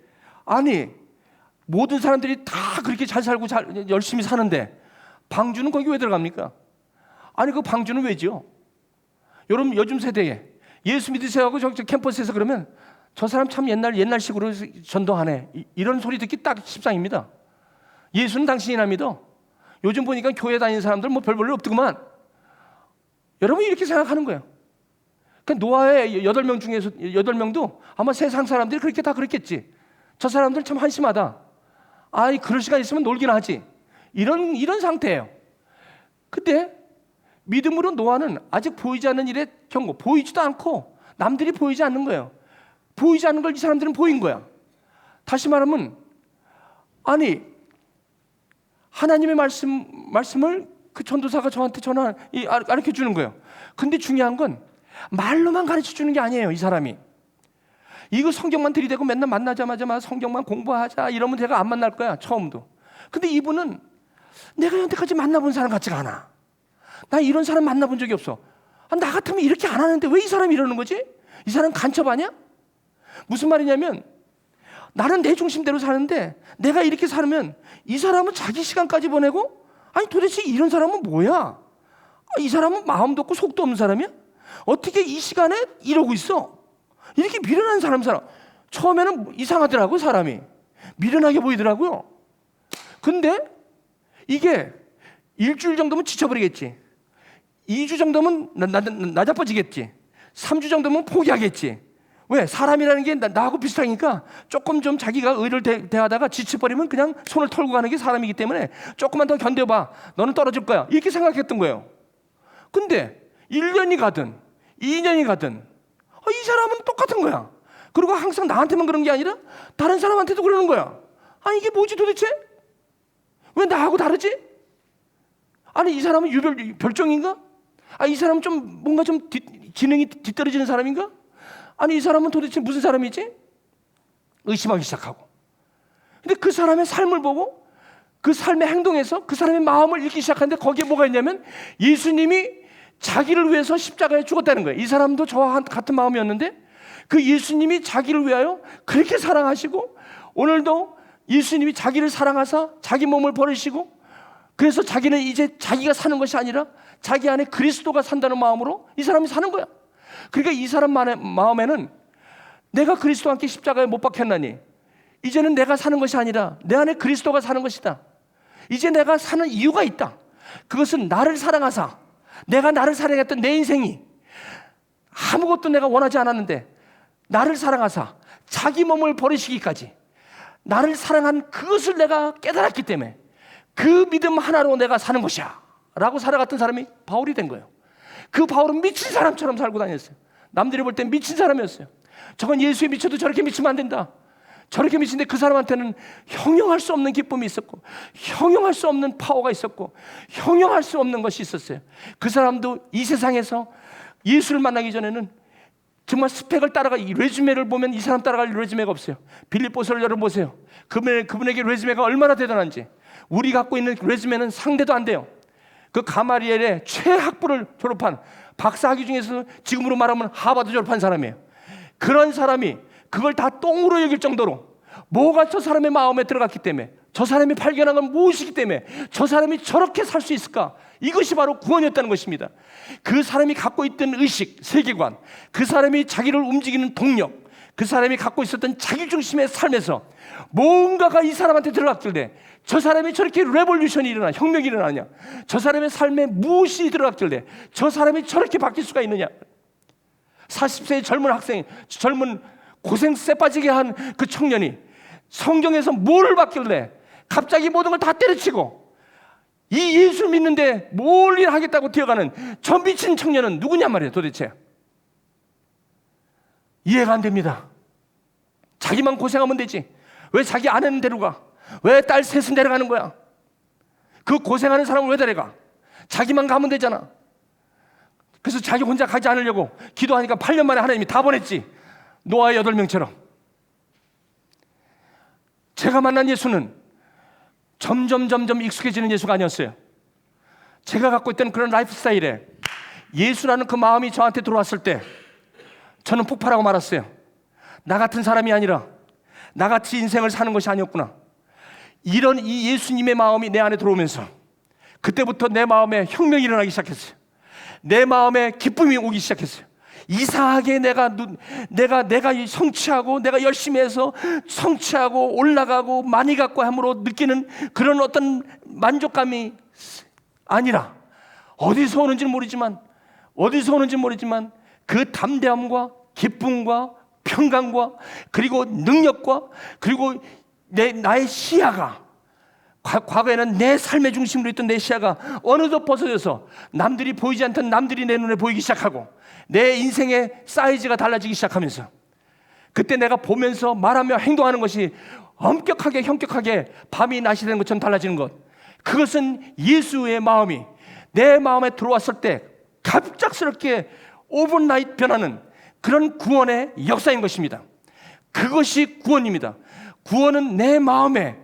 모든 사람들이 다 그렇게 잘 살고 열심히 사는데 방주는 거기 왜 들어갑니까? 그 방주는 왜죠? 여러분, 요즘 세대에 예수 믿으세요 하고 저 캠퍼스에서 그러면 저 사람 참 옛날식으로 전도하네, 이런 소리 듣기 딱 십상입니다. 예수는 당신이나 믿어. 요즘 보니까 교회 다니는 사람들 별 볼 일 없더구만. 여러분, 이렇게 생각하는 거예요. 그러니까 노아의 8명 중에서 8명도 아마 세상 사람들이 그렇게 다 그랬겠지. 저 사람들 참 한심하다. 그럴 시간 있으면 놀기나 하지. 이런 상태예요. 근데 믿음으로 노아는 아직 보이지 않는 일에 경고, 보이지도 않고 남들이 보이지 않는 거예요. 보이지 않는 걸 이 사람들은 보인 거야. 다시 말하면 하나님의 말씀을 그 전도사가 저한테 가르쳐 주는 거예요. 근데 중요한 건 말로만 가르쳐 주는 게 아니에요. 이 사람이 이거 성경만 들이대고 맨날 만나자마자 성경만 공부하자 이러면 제가 안 만날 거야, 처음도. 근데 이분은 내가 여태까지 만나본 사람 같지가 않아. 나 이런 사람 만나본 적이 없어. 나 같으면 이렇게 안 하는데 왜 이 사람이 이러는 거지? 이 사람 간첩 아니야? 무슨 말이냐면 나는 내 중심대로 사는데 내가 이렇게 살면 이 사람은 자기 시간까지 보내고 도대체 이런 사람은 뭐야? 이 사람은 마음도 없고 속도 없는 사람이야? 어떻게 이 시간에 이러고 있어? 이렇게 미련한 사람 처음에는 이상하더라고. 사람이 미련하게 보이더라고요. 근데 이게 일주일 정도면 지쳐버리겠지. 2주 정도면 나자빠지겠지. 3주 정도면 포기하겠지. 왜? 사람이라는 게 나하고 비슷하니까 조금 좀 자기가 의를 대하다가 지쳐버리면 그냥 손을 털고 가는 게 사람이기 때문에 조금만 더 견뎌봐, 너는 떨어질 거야, 이렇게 생각했던 거예요. 근데 1년이 가든 2년이 가든 이 사람은 똑같은 거야. 그리고 항상 나한테만 그런 게 아니라 다른 사람한테도 그러는 거야. 이게 뭐지 도대체? 왜 나하고 다르지? 이 사람은 별종인가? 이 사람은 좀 뭔가 좀 지능이 뒤떨어지는 사람인가? 이 사람은 도대체 무슨 사람이지? 의심하기 시작하고. 근데 그 사람의 삶을 보고 그 삶의 행동에서 그 사람의 마음을 읽기 시작하는데 거기에 뭐가 있냐면 예수님이 자기를 위해서 십자가에 죽었다는 거예요. 이 사람도 저와 같은 마음이었는데 그 예수님이 자기를 위하여 그렇게 사랑하시고 오늘도 예수님이 자기를 사랑하사 자기 몸을 버리시고 그래서 자기는 이제 자기가 사는 것이 아니라 자기 안에 그리스도가 산다는 마음으로 이 사람이 사는 거야. 그러니까 이 사람 마음에는 내가 그리스도와 함께 십자가에 못 박혔나니 이제는 내가 사는 것이 아니라 내 안에 그리스도가 사는 것이다. 이제 내가 사는 이유가 있다. 그것은 나를 사랑하사 내가 나를 사랑했던 내 인생이 아무것도 내가 원하지 않았는데 나를 사랑하사 자기 몸을 버리시기까지 나를 사랑한 그것을 내가 깨달았기 때문에 그 믿음 하나로 내가 사는 것이야 라고 살아갔던 사람이 바울이 된 거예요. 그 바울은 미친 사람처럼 살고 다녔어요. 남들이 볼 땐 미친 사람이었어요. 저건 예수에 미쳐도 저렇게 미치면 안 된다. 저렇게 미친데 그 사람한테는 형용할 수 없는 기쁨이 있었고 형용할 수 없는 파워가 있었고 형용할 수 없는 것이 있었어요. 그 사람도 이 세상에서 예수를 만나기 전에는 정말 스펙을 따라가 이 레주메를 보면 이 사람 따라갈 레주메가 없어요. 빌립보서를 열어보세요. 그분에게 레주메가 얼마나 대단한지. 우리 갖고 있는 레주메는 상대도 안 돼요. 그 가마리엘의 최학부를 졸업한 박사학위 중에서 지금으로 말하면 하버드 졸업한 사람이에요. 그런 사람이 그걸 다 똥으로 여길 정도로 뭐가 저 사람의 마음에 들어갔기 때문에 저 사람이 발견한 건 무엇이기 때문에 저 사람이 저렇게 살 수 있을까? 이것이 바로 구원이었다는 것입니다. 그 사람이 갖고 있던 의식, 세계관, 그 사람이 자기를 움직이는 동력, 그 사람이 갖고 있었던 자기중심의 삶에서 뭔가가 이 사람한테 들어갔길래 저 사람이 저렇게 레볼루션이 일어나, 혁명이 일어나냐? 저 사람의 삶에 무엇이 들어갔길래 저 사람이 저렇게 바뀔 수가 있느냐? 40세의 젊은 학생, 젊은 고생세 빠지게 한 그 청년이 성경에서 뭐를 받길래 갑자기 모든 걸 다 때려치고 이 예수 믿는데 뭘 일하겠다고 뛰어가는 저 미친 청년은 누구냐 말이에요. 도대체 이해가 안 됩니다. 자기만 고생하면 되지 왜 자기 아내는 데려가? 왜 딸 셋은 데려가는 거야? 그 고생하는 사람을 왜 데려가? 자기만 가면 되잖아. 그래서 자기 혼자 가지 않으려고 기도하니까 8년 만에 하나님이 다 보냈지. 노아의 8명처럼. 제가 만난 예수는 점점 익숙해지는 예수가 아니었어요. 제가 갖고 있던 그런 라이프 스타일에 예수라는 그 마음이 저한테 들어왔을 때 저는 폭발하고 말았어요. 나 같은 사람이 아니라 나같이 인생을 사는 것이 아니었구나. 이런 이 예수님의 마음이 내 안에 들어오면서 그때부터 내 마음에 혁명이 일어나기 시작했어요. 내 마음에 기쁨이 오기 시작했어요. 이상하게 내가 성취하고 내가 열심히 해서 성취하고 올라가고 많이 갖고 함으로 느끼는 그런 어떤 만족감이 아니라 어디서 오는지는 모르지만 그 담대함과 기쁨과 평강과 그리고 능력과 그리고 나의 시야가 과거에는 내 삶의 중심으로 있던 내 시야가 어느덧 벗어져서 남들이 보이지 않던 남들이 내 눈에 보이기 시작하고 내 인생의 사이즈가 달라지기 시작하면서 그때 내가 보면서 말하며 행동하는 것이 엄격하게 형격하게 밤이 낮이 되는 것처럼 달라지는 것, 그것은 예수의 마음이 내 마음에 들어왔을 때 갑작스럽게 오버나잇 변하는 그런 구원의 역사인 것입니다. 그것이 구원입니다. 구원은 내 마음에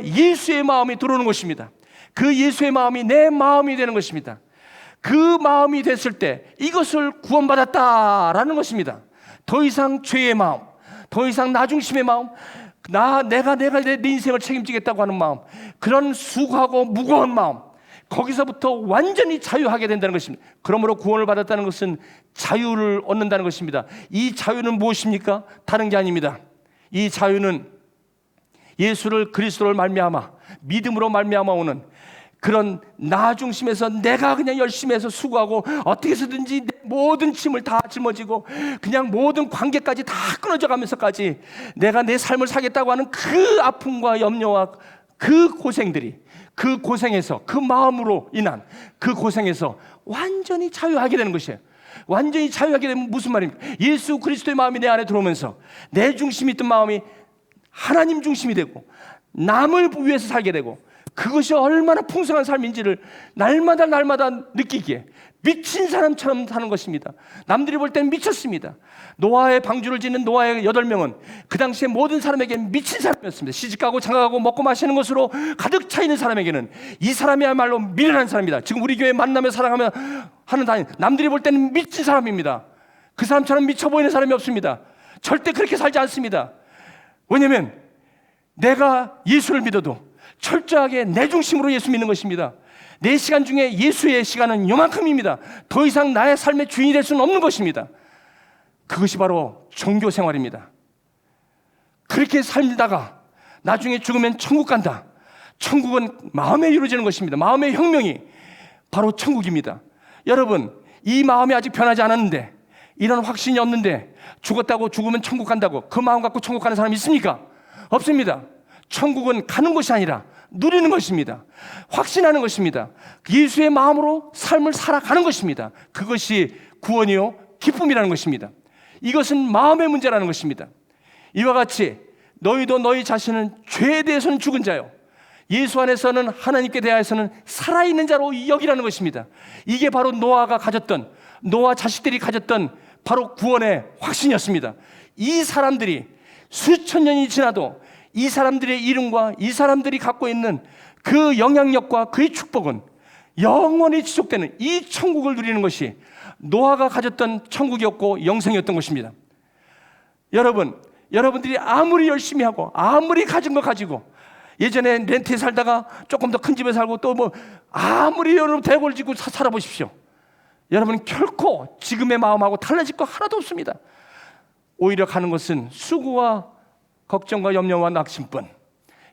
예수의 마음이 들어오는 것입니다. 그 예수의 마음이 내 마음이 되는 것입니다. 그 마음이 됐을 때 이것을 구원받았다라는 것입니다. 더 이상 죄의 마음, 더 이상 나 중심의 마음, 내가 내 인생을 책임지겠다고 하는 마음, 그런 수고하고 무거운 마음, 거기서부터 완전히 자유하게 된다는 것입니다. 그러므로 구원을 받았다는 것은 자유를 얻는다는 것입니다. 이 자유는 무엇입니까? 다른 게 아닙니다. 이 자유는 예수를 그리스도를 말미암아 믿음으로 말미암아 오는 그런 나 중심에서 내가 그냥 열심히 해서 수고하고 어떻게 해서든지 내 모든 짐을 다 짊어지고 그냥 모든 관계까지 다 끊어져 가면서까지 내가 내 삶을 사겠다고 하는 그 아픔과 염려와 그 고생들이, 그 고생에서, 그 마음으로 인한 그 고생에서 완전히 자유하게 되는 것이에요. 완전히 자유하게 되면 무슨 말입니까? 예수 그리스도의 마음이 내 안에 들어오면서 내 중심이 있던 마음이 하나님 중심이 되고 남을 위해서 살게 되고 그것이 얼마나 풍성한 삶인지를 날마다 느끼기에 미친 사람처럼 사는 것입니다. 남들이 볼 때는 미쳤습니다. 노아의 방주를 짓는 노아의 8명은 그 당시에 모든 사람에게 미친 사람이었습니다. 시집가고 장가가고 먹고 마시는 것으로 가득 차 있는 사람에게는 이 사람이야말로 미련한 사람이다. 지금 우리 교회 만나며 사랑하며 하는 단임, 남들이 볼 때는 미친 사람입니다. 그 사람처럼 미쳐 보이는 사람이 없습니다. 절대 그렇게 살지 않습니다. 왜냐하면 내가 예수를 믿어도 철저하게 내 중심으로 예수 믿는 것입니다. 내 시간 중에 예수의 시간은 요만큼입니다. 더 이상 나의 삶의 주인이 될 수는 없는 것입니다. 그것이 바로 종교 생활입니다. 그렇게 살다가 나중에 죽으면 천국 간다. 천국은 마음에 이루어지는 것입니다. 마음의 혁명이 바로 천국입니다. 여러분, 이 마음이 아직 변하지 않았는데, 이런 확신이 없는데 죽었다고 죽으면 천국 간다고 그 마음 갖고 천국 가는 사람이 있습니까? 없습니다. 천국은 가는 것이 아니라 누리는 것입니다. 확신하는 것입니다. 예수의 마음으로 삶을 살아가는 것입니다. 그것이 구원이요 기쁨이라는 것입니다. 이것은 마음의 문제라는 것입니다. 이와 같이 너희도 너희 자신은 죄에 대해서는 죽은 자요, 예수 안에서는 하나님께 대하여서는 살아있는 자로 여기라는 것입니다. 이게 바로 노아가 가졌던, 노아 자식들이 가졌던 바로 구원의 확신이었습니다. 이 사람들이 수천 년이 지나도 이 사람들의 이름과 이 사람들이 갖고 있는 그 영향력과 그의 축복은 영원히 지속되는 이 천국을 누리는 것이 노아가 가졌던 천국이었고 영생이었던 것입니다. 여러분들이 아무리 열심히 하고 아무리 가진 거 가지고 예전에 렌트에 살다가 조금 더 큰 집에 살고 또 뭐 아무리 여러분 대골 짓고 살아보십시오. 여러분 결코 지금의 마음하고 달라질 거 하나도 없습니다. 오히려 가는 것은 수고와 걱정과 염려와 낙심뿐.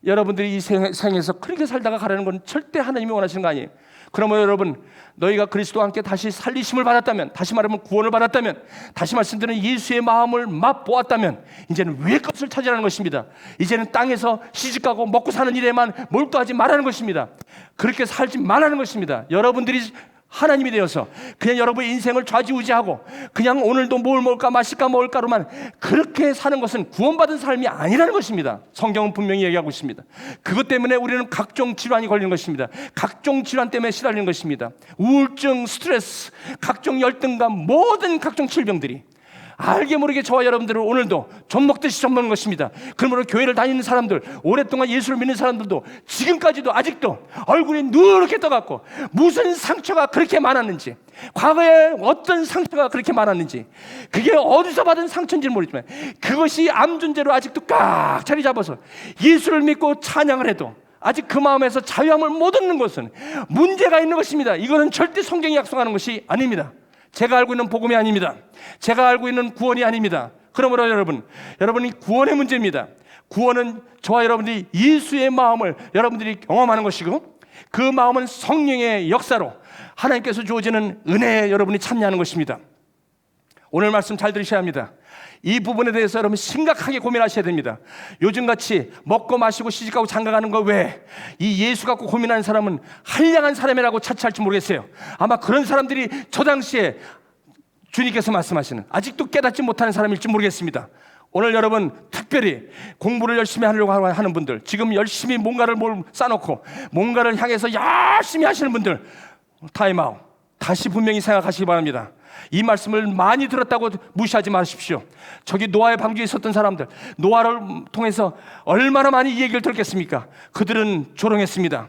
여러분들이 이 생에서 그렇게 살다가 가라는 건 절대 하나님이 원하시는 거 아니에요. 그러면 여러분, 너희가 그리스도와 함께 다시 살리심을 받았다면, 다시 말하면 구원을 받았다면, 다시 말씀드리는 예수의 마음을 맛보았다면 이제는 위의 것을 찾으라는 것입니다. 이제는 땅에서 시집가고 먹고 사는 일에만 몰두하지 말라는 것입니다. 그렇게 살지 말라는 것입니다. 여러분들이 하나님이 되어서 그냥 여러분의 인생을 좌지우지하고 그냥 오늘도 뭘 먹을까 마실까 먹을까로만 그렇게 사는 것은 구원받은 삶이 아니라는 것입니다. 성경은 분명히 얘기하고 있습니다. 그것 때문에 우리는 각종 질환이 걸리는 것입니다. 각종 질환 때문에 시달리는 것입니다. 우울증, 스트레스, 각종 열등감, 모든 각종 질병들이 알게 모르게 저와 여러분들은 오늘도 젖 먹듯이 젖 먹는 것입니다. 그러므로 교회를 다니는 사람들, 오랫동안 예수를 믿는 사람들도 지금까지도 아직도 얼굴이 누렇게 떠갖고 무슨 상처가 그렇게 많았는지, 과거에 어떤 상처가 그렇게 많았는지, 그게 어디서 받은 상처인지는 모르지만 그것이 암 존재로 아직도 꽉 자리 잡아서 예수를 믿고 찬양을 해도 아직 그 마음에서 자유함을 못 얻는 것은 문제가 있는 것입니다. 이거는 절대 성경이 약속하는 것이 아닙니다. 제가 알고 있는 복음이 아닙니다. 제가 알고 있는 구원이 아닙니다. 그러므로 여러분이 구원의 문제입니다. 구원은 저와 여러분들이 예수의 마음을 여러분들이 경험하는 것이고, 그 마음은 성령의 역사로 하나님께서 주어지는 은혜에 여러분이 참여하는 것입니다. 오늘 말씀 잘 들으셔야 합니다. 이 부분에 대해서 여러분 심각하게 고민하셔야 됩니다. 요즘같이 먹고 마시고 시집가고 장가가는 거 외에 이 예수 갖고 고민하는 사람은 한량한 사람이라고 차치할지 모르겠어요. 아마 그런 사람들이 저 당시에 주님께서 말씀하시는 아직도 깨닫지 못하는 사람일지 모르겠습니다. 오늘 여러분 특별히 공부를 열심히 하려고 하는 분들, 지금 열심히 뭔가를 쌓아놓고 뭔가를 향해서 열심히 하시는 분들, 타임아웃, 다시 분명히 생각하시기 바랍니다. 이 말씀을 많이 들었다고 무시하지 마십시오. 저기 노아의 방주에 있었던 사람들, 노아를 통해서 얼마나 많이 이 얘기를 들었겠습니까? 그들은 조롱했습니다.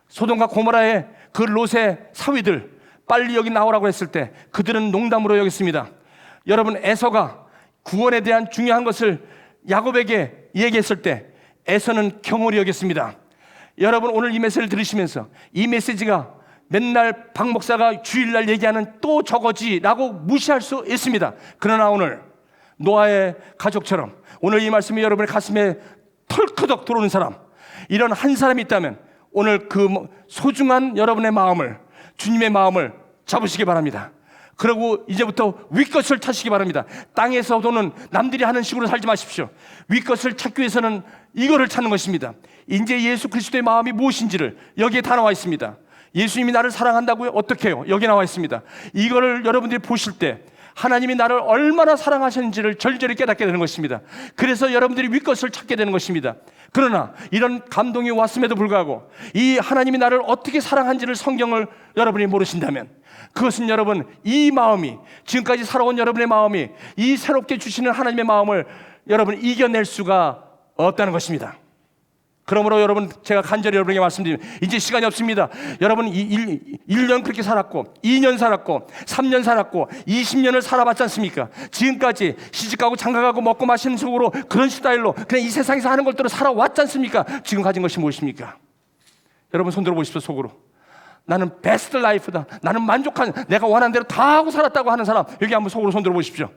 소돔과 고모라의 그 롯의 사위들 빨리 여기 나오라고 했을 때 그들은 농담으로 여겼습니다. 여러분, 에서가 구원에 대한 중요한 것을 야곱에게 얘기했을 때 에서는 경홀히 여겼습니다. 여러분, 오늘 이 메시지를 들으시면서 이 메시지가 맨날 박 목사가 주일날 얘기하는 또 저거지라고 무시할 수 있습니다. 그러나 오늘 노아의 가족처럼 오늘 이 말씀이 여러분의 가슴에 털커덕 들어오는 사람, 이런 한 사람이 있다면 오늘 그 소중한 여러분의 마음을, 주님의 마음을 잡으시기 바랍니다. 그리고 이제부터 윗것을 찾으시기 바랍니다. 땅에서도는 남들이 하는 식으로 살지 마십시오. 윗것을 찾기 위해서는 이거를 찾는 것입니다. 이제 예수 그리스도의 마음이 무엇인지를 여기에 다 나와 있습니다. 예수님이 나를 사랑한다고요? 어떻게 해요? 여기 나와 있습니다. 이거를 여러분들이 보실 때 하나님이 나를 얼마나 사랑하셨는지를 절절히 깨닫게 되는 것입니다. 그래서 여러분들이 윗것을 찾게 되는 것입니다. 그러나 이런 감동이 왔음에도 불구하고 이 하나님이 나를 어떻게 사랑한지를 성경을 여러분이 모르신다면, 그것은 여러분 이 마음이, 지금까지 살아온 여러분의 마음이 이 새롭게 주시는 하나님의 마음을 여러분 이겨낼 수가 없다는 것입니다. 그러므로 여러분, 제가 간절히 여러분에게 말씀드리면 이제 시간이 없습니다. 여러분 1년 그렇게 살았고 2년 살았고 3년 살았고 20년을 살아봤지 않습니까? 지금까지 시집가고 장가가고 먹고 마시는 속으로 그런 스타일로 그냥 이 세상에서 하는 것대로 살아왔지 않습니까? 지금 가진 것이 무엇입니까? 여러분 손 들어보십시오. 속으로 나는 베스트 라이프다, 나는 만족한, 내가 원하는 대로 다 하고 살았다고 하는 사람, 여기 한번 속으로 손 들어보십시오.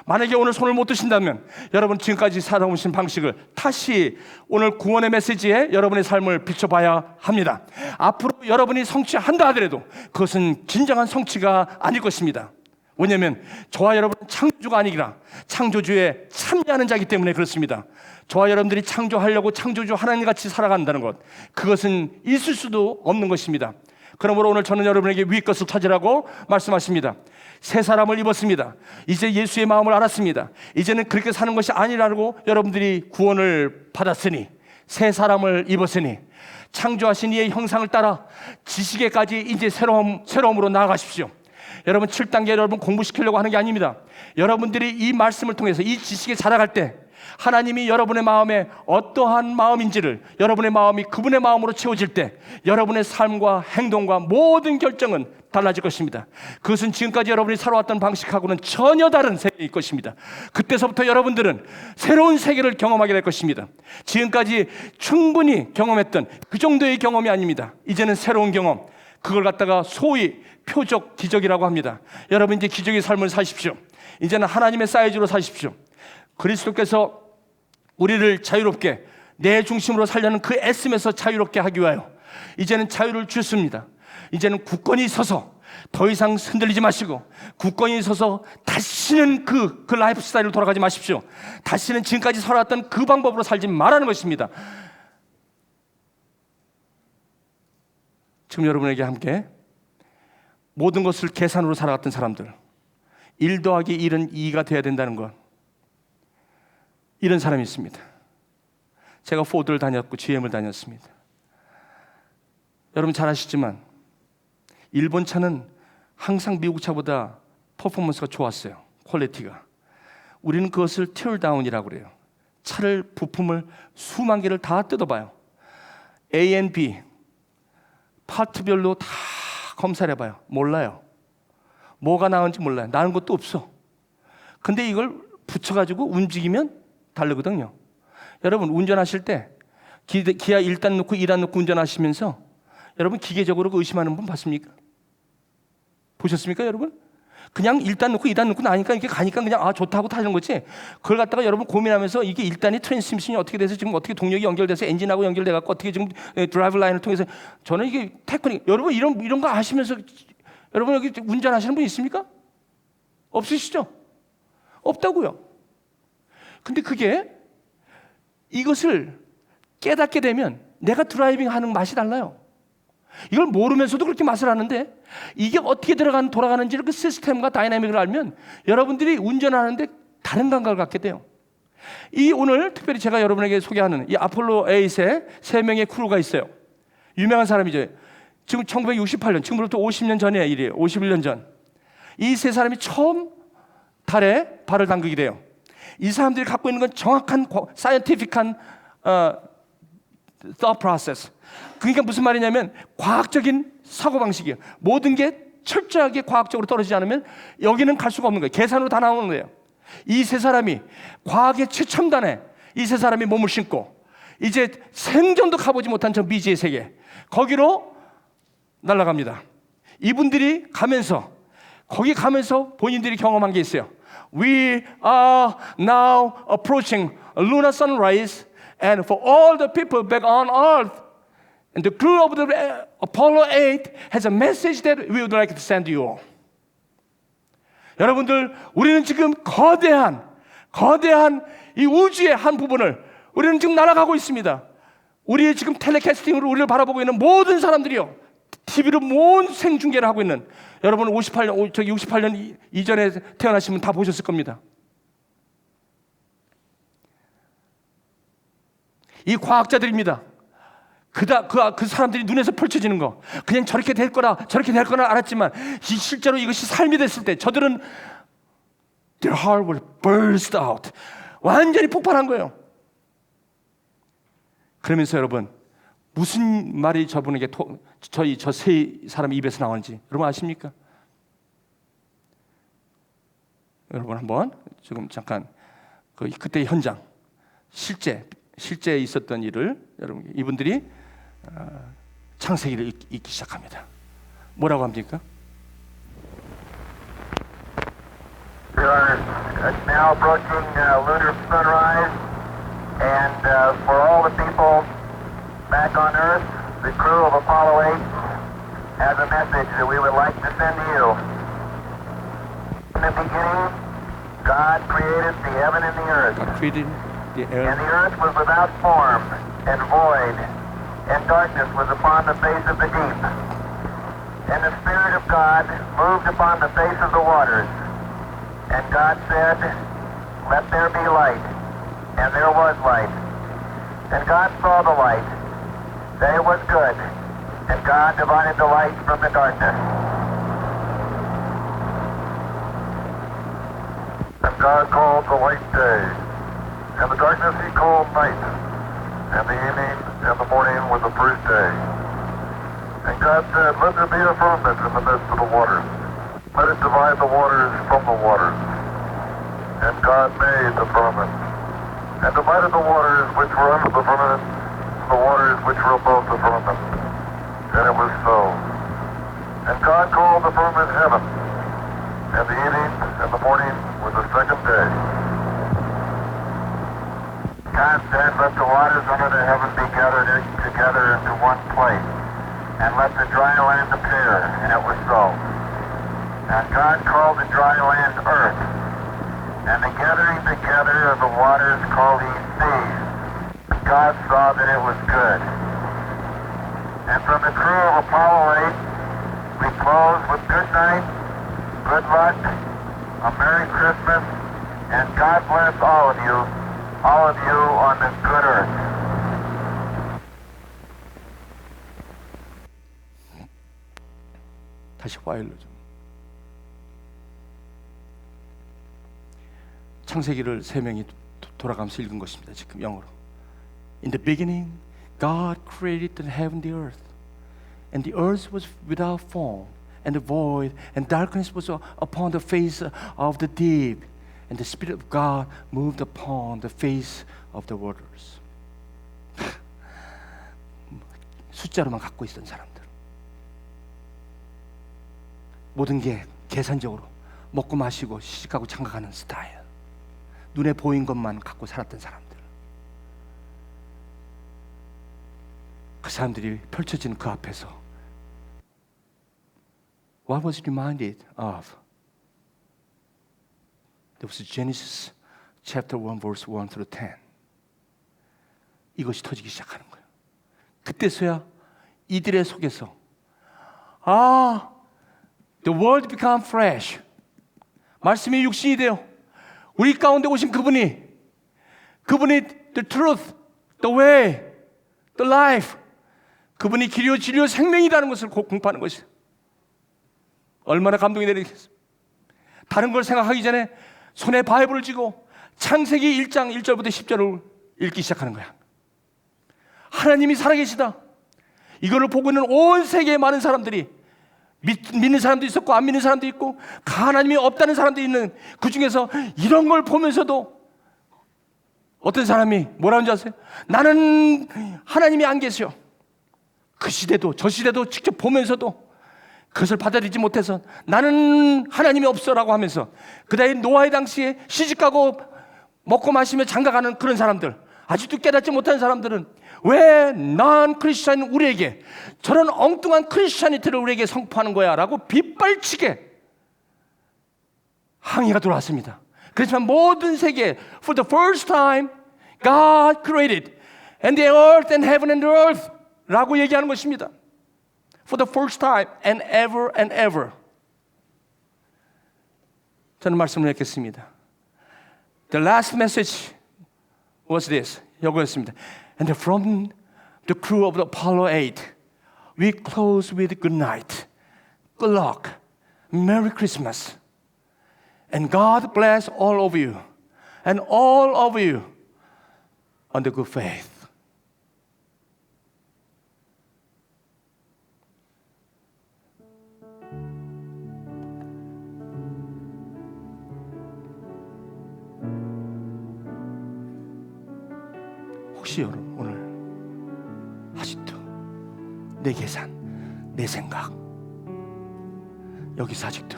만약에 오늘 손을 못 드신다면 여러분 지금까지 살아오신 방식을 다시 오늘 구원의 메시지에 여러분의 삶을 비춰봐야 합니다. 앞으로 여러분이 성취한다 하더라도 그것은 진정한 성취가 아닐 것입니다. 왜냐하면 저와 여러분은 창조주가 아니라 창조주에 참여하는 자이기 때문에 그렇습니다. 저와 여러분들이 창조하려고 창조주 하나님같이 살아간다는 것, 그것은 있을 수도 없는 것입니다. 그러므로 오늘 저는 여러분에게 위 것을 찾으라고 말씀하십니다. 새 사람을 입었습니다. 이제 예수의 마음을 알았습니다. 이제는 그렇게 사는 것이 아니라고 여러분들이 구원을 받았으니, 새 사람을 입었으니 창조하신 이의 형상을 따라 지식에까지 이제 새로움으로 나아가십시오. 여러분 7단계 여러분 공부시키려고 하는 게 아닙니다. 여러분들이 이 말씀을 통해서 이 지식에 자라갈 때 하나님이 여러분의 마음에 어떠한 마음인지를 여러분의 마음이 그분의 마음으로 채워질 때 여러분의 삶과 행동과 모든 결정은 달라질 것입니다. 그것은 지금까지 여러분이 살아왔던 방식하고는 전혀 다른 세계일 것입니다. 그때서부터 여러분들은 새로운 세계를 경험하게 될 것입니다. 지금까지 충분히 경험했던 그 정도의 경험이 아닙니다. 이제는 새로운 경험, 그걸 갖다가 소위 표적 기적이라고 합니다. 여러분 이제 기적의 삶을 사십시오. 이제는 하나님의 사이즈로 사십시오. 그리스도께서 우리를 자유롭게 내 중심으로 살려는 그 애씀에서 자유롭게 하기 위하여 이제는 자유를 주셨습니다. 이제는 굳건히 서서 더 이상 흔들리지 마시고 굳건히 서서 다시는 그 라이프 스타일로 돌아가지 마십시오. 다시는 지금까지 살아왔던 그 방법으로 살지 말라는 것입니다. 지금 여러분에게 함께 모든 것을 계산으로 살아갔던 사람들, 1 더하기 1은 2가 돼야 된다는 것, 이런 사람이 있습니다. 제가 포드를 다녔고 GM을 다녔습니다. 여러분 잘 아시지만 일본 차는 항상 미국 차보다 퍼포먼스가 좋았어요. 퀄리티가. 우리는 그것을 티어다운이라고 그래요. 차를 부품을 수만 개를 다 뜯어봐요. A and B 파트별로 다 검사를 해봐요. 몰라요. 뭐가 나은지 몰라요. 나은 것도 없어. 근데 이걸 붙여가지고 움직이면 다르거든요. 여러분 운전하실 때 기아 1단 넣고 2단 넣고 운전하시면서 여러분 기계적으로 의심하는 분 봤습니까? 보셨습니까 여러분? 그냥 1단 넣고 2단 넣고 나니까 이렇게 가니까 그냥 좋다고 타는 거지. 그걸 갖다가 여러분 고민하면서 이게 1단이 트랜스미션이 어떻게 돼서 지금 어떻게 동력이 연결돼서 엔진하고 연결돼 갖고 어떻게 지금 드라이브 라인을 통해서 저는 이게 테크닉 여러분 이런 거 아시면서 여러분 여기 운전하시는 분 있습니까? 없으시죠? 없다고요. 근데 그게 이것을 깨닫게 되면 내가 드라이빙 하는 맛이 달라요. 이걸 모르면서도 그렇게 맛을 아는데 이게 어떻게 돌아가는지를 그 시스템과 다이나믹을 알면 여러분들이 운전하는데 다른 감각을 갖게 돼요. 오늘 특별히 제가 여러분에게 소개하는 이 아폴로 8의 3명의 크루가 있어요. 유명한 사람이죠. 지금 1968년, 지금부터 50년 전의 일이에요. 51년 전. 이 3사람이 처음 달에 발을 담그게 돼요. 이 사람들이 갖고 있는 건 정확한 사이언티픽한 thought process. 그러니까 무슨 말이냐면 과학적인 사고방식이에요. 모든 게 철저하게 과학적으로 떨어지지 않으면 여기는 갈 수가 없는 거예요. 계산으로 다 나오는 거예요. 이 3사람이 과학의 최첨단에 이 3사람이 몸을 신고 이제 생전도 가보지 못한 저 미지의 세계 거기로 날아갑니다. 이분들이 가면서 거기 가면서 본인들이 경험한 게 있어요. We are now approaching a lunar sunrise and for all the people back on earth and the crew of the Apollo 8 has a message that we would like to send you. 여러분들 우리는 지금 거대한 이 우주의 한 부분을 우리는 지금 날아가고 있습니다. 우리의 지금 텔레캐스팅으로 우리를 바라보고 있는 모든 사람들이요. TV로 모든 생중계를 하고 있는 여러분 68년 이전에 태어나시면 다 보셨을 겁니다. 이 과학자들입니다. 그 사람들이 눈에서 펼쳐지는 거 그냥 저렇게 될 거라 알았지만 실제로 이것이 삶이 됐을 때 저들은 their heart will burst out. 완전히 폭발한 거예요. 그러면서 여러분 무슨 말이 저분에게 저 세 사람의 입에서 나오는지 여러분 아십니까? 여러분 한번 지금 잠깐 그때 현장 실제 있었던 일을 여러분 이분들이 창세기를 읽기 시작합니다. 뭐라고 합니까? We are now approaching lunar sunrise, and for all the people back on Earth, the crew of Apollo 8 has a message that we would like to send to you. In the beginning, God created the heaven and the earth. God created the earth. And the earth was without form and void, and darkness was upon the face of the deep. And the Spirit of God moved upon the face of the waters. And God said, "Let there be light." And there was light. And God saw the light, that it was good. And God divided the light from the darkness. And God called the light day, And the darkness he called night, and the evening and the morning was the first day. And God said, let there be a firmament in the midst of the waters. Let it divide the waters from the waters. And God made the firmament, and divided the waters which were under the firmament from the waters which were above the firmament. And it was so. And God called the firmament heaven, and the evening and the morning was the second day. God said, let the waters under the heaven be gathered together into one place, and let the dry land appear, and it was so. And God called the dry land earth, and the gathering together of the waters called he seas. God saw that it was good. And from the crew of Apollo 8, we close with good night, good luck, a Merry Christmas, and God bless all of you on this good earth. 다시 파일로 좀. 창세기를 세 명이 돌아가면서 읽은 것입니다. 지금 영어로. In the beginning, God created the heaven and the earth. And the earth was without form and void, and darkness was upon the face of the deep. And the Spirit of God moved upon the face of the waters. 숫자로만 갖고 있던 사람들. 모든 게 계산적으로 먹고 마시고 시집가고 장가가는 스타일. 눈에 보인 것만 갖고 살았던 사람들. 그 사람들이 펼쳐진 그 앞에서 What was reminded of? There was Genesis chapter 1 verse 1 through 10. 이것이 터지기 시작하는 거예요. 그때서야 이들의 속에서 the world become flesh. 말씀이 육신이 되어 우리 가운데 오신 그분이 the truth, the way, the life. 그분이 길이요 진리요 생명이라는 것을 공부하는 것이에요. 얼마나 감동이 되겠어요. 다른 걸 생각하기 전에 손에 바이블을 쥐고 창세기 1장 1절부터 10절을 읽기 시작하는 거야. 하나님이 살아계시다. 이거를 보고 있는 온 세계의 많은 사람들이 믿는 사람도 있었고 안 믿는 사람도 있고 하나님이 없다는 사람도 있는 그 중에서 이런 걸 보면서도 어떤 사람이 뭐라는 줄 아세요? 나는 하나님이 안 계셔. 그 시대도 저 시대도 직접 보면서도 그것을 받아들이지 못해서 나는 하나님이 없어라고 하면서 그다음에 노아의 당시에 시집가고 먹고 마시며 장가가는 그런 사람들, 아직도 깨닫지 못한 사람들은 왜 난 크리스찬 우리에게 저런 엉뚱한 크리스찬이티를 우리에게 선포하는 거야 라고 빗발치게 항의가 들어왔습니다. 그렇지만 모든 세계에 For the first time God created and the earth and heaven and the earth 라고 얘기하는 것입니다. For the first time and ever. 저는 말씀을 읽겠습니다. The last message was this. 이거였습니다. And from the crew of the Apollo 8, we close with good night, good luck, Merry Christmas, and God bless all of you, and all of you on the good faith. 혹시 여러분 오늘 아직도 내 계산, 내 생각 여기서 아직도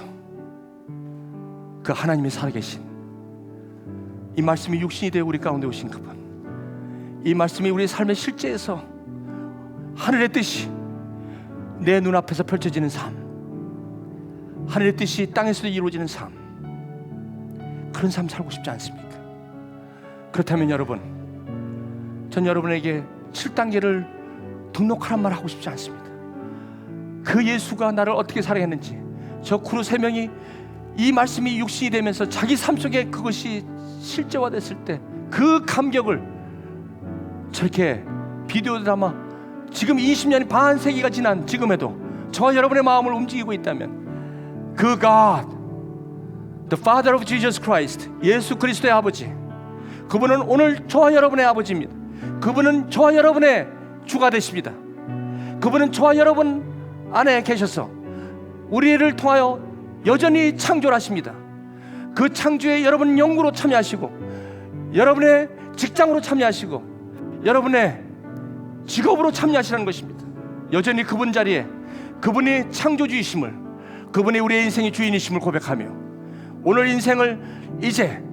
그 하나님이 살아계신 이 말씀이 육신이 되어 우리 가운데 오신 그분, 이 말씀이 우리의 삶의 실제에서 하늘의 뜻이 내 눈앞에서 펼쳐지는 삶, 하늘의 뜻이 땅에서도 이루어지는 삶, 그런 삶 살고 싶지 않습니까? 그렇다면 여러분, 전 여러분에게 7단계를 등록하란 말 하고 싶지 않습니다. 그 예수가 나를 어떻게 살아했는지, 저 크루 3명이 이 말씀이 육신이 되면서 자기 삶 속에 그것이 실제화됐을 때 그 감격을 저렇게 비디오 드라마 지금 20년이 반세기가 지난 지금에도 저와 여러분의 마음을 움직이고 있다면 그 God, the Father of Jesus Christ, 예수 그리스도의 아버지, 그분은 오늘 저와 여러분의 아버지입니다. 그분은 저와 여러분의 주가 되십니다. 그분은 저와 여러분 안에 계셔서 우리를 통하여 여전히 창조를 하십니다. 그 창조에 여러분 연구로 참여하시고, 여러분의 직장으로 참여하시고, 여러분의 직업으로 참여하시라는 것입니다. 여전히 그분 자리에 그분이 창조주이심을, 그분이 우리의 인생의 주인이심을 고백하며, 오늘 인생을 이제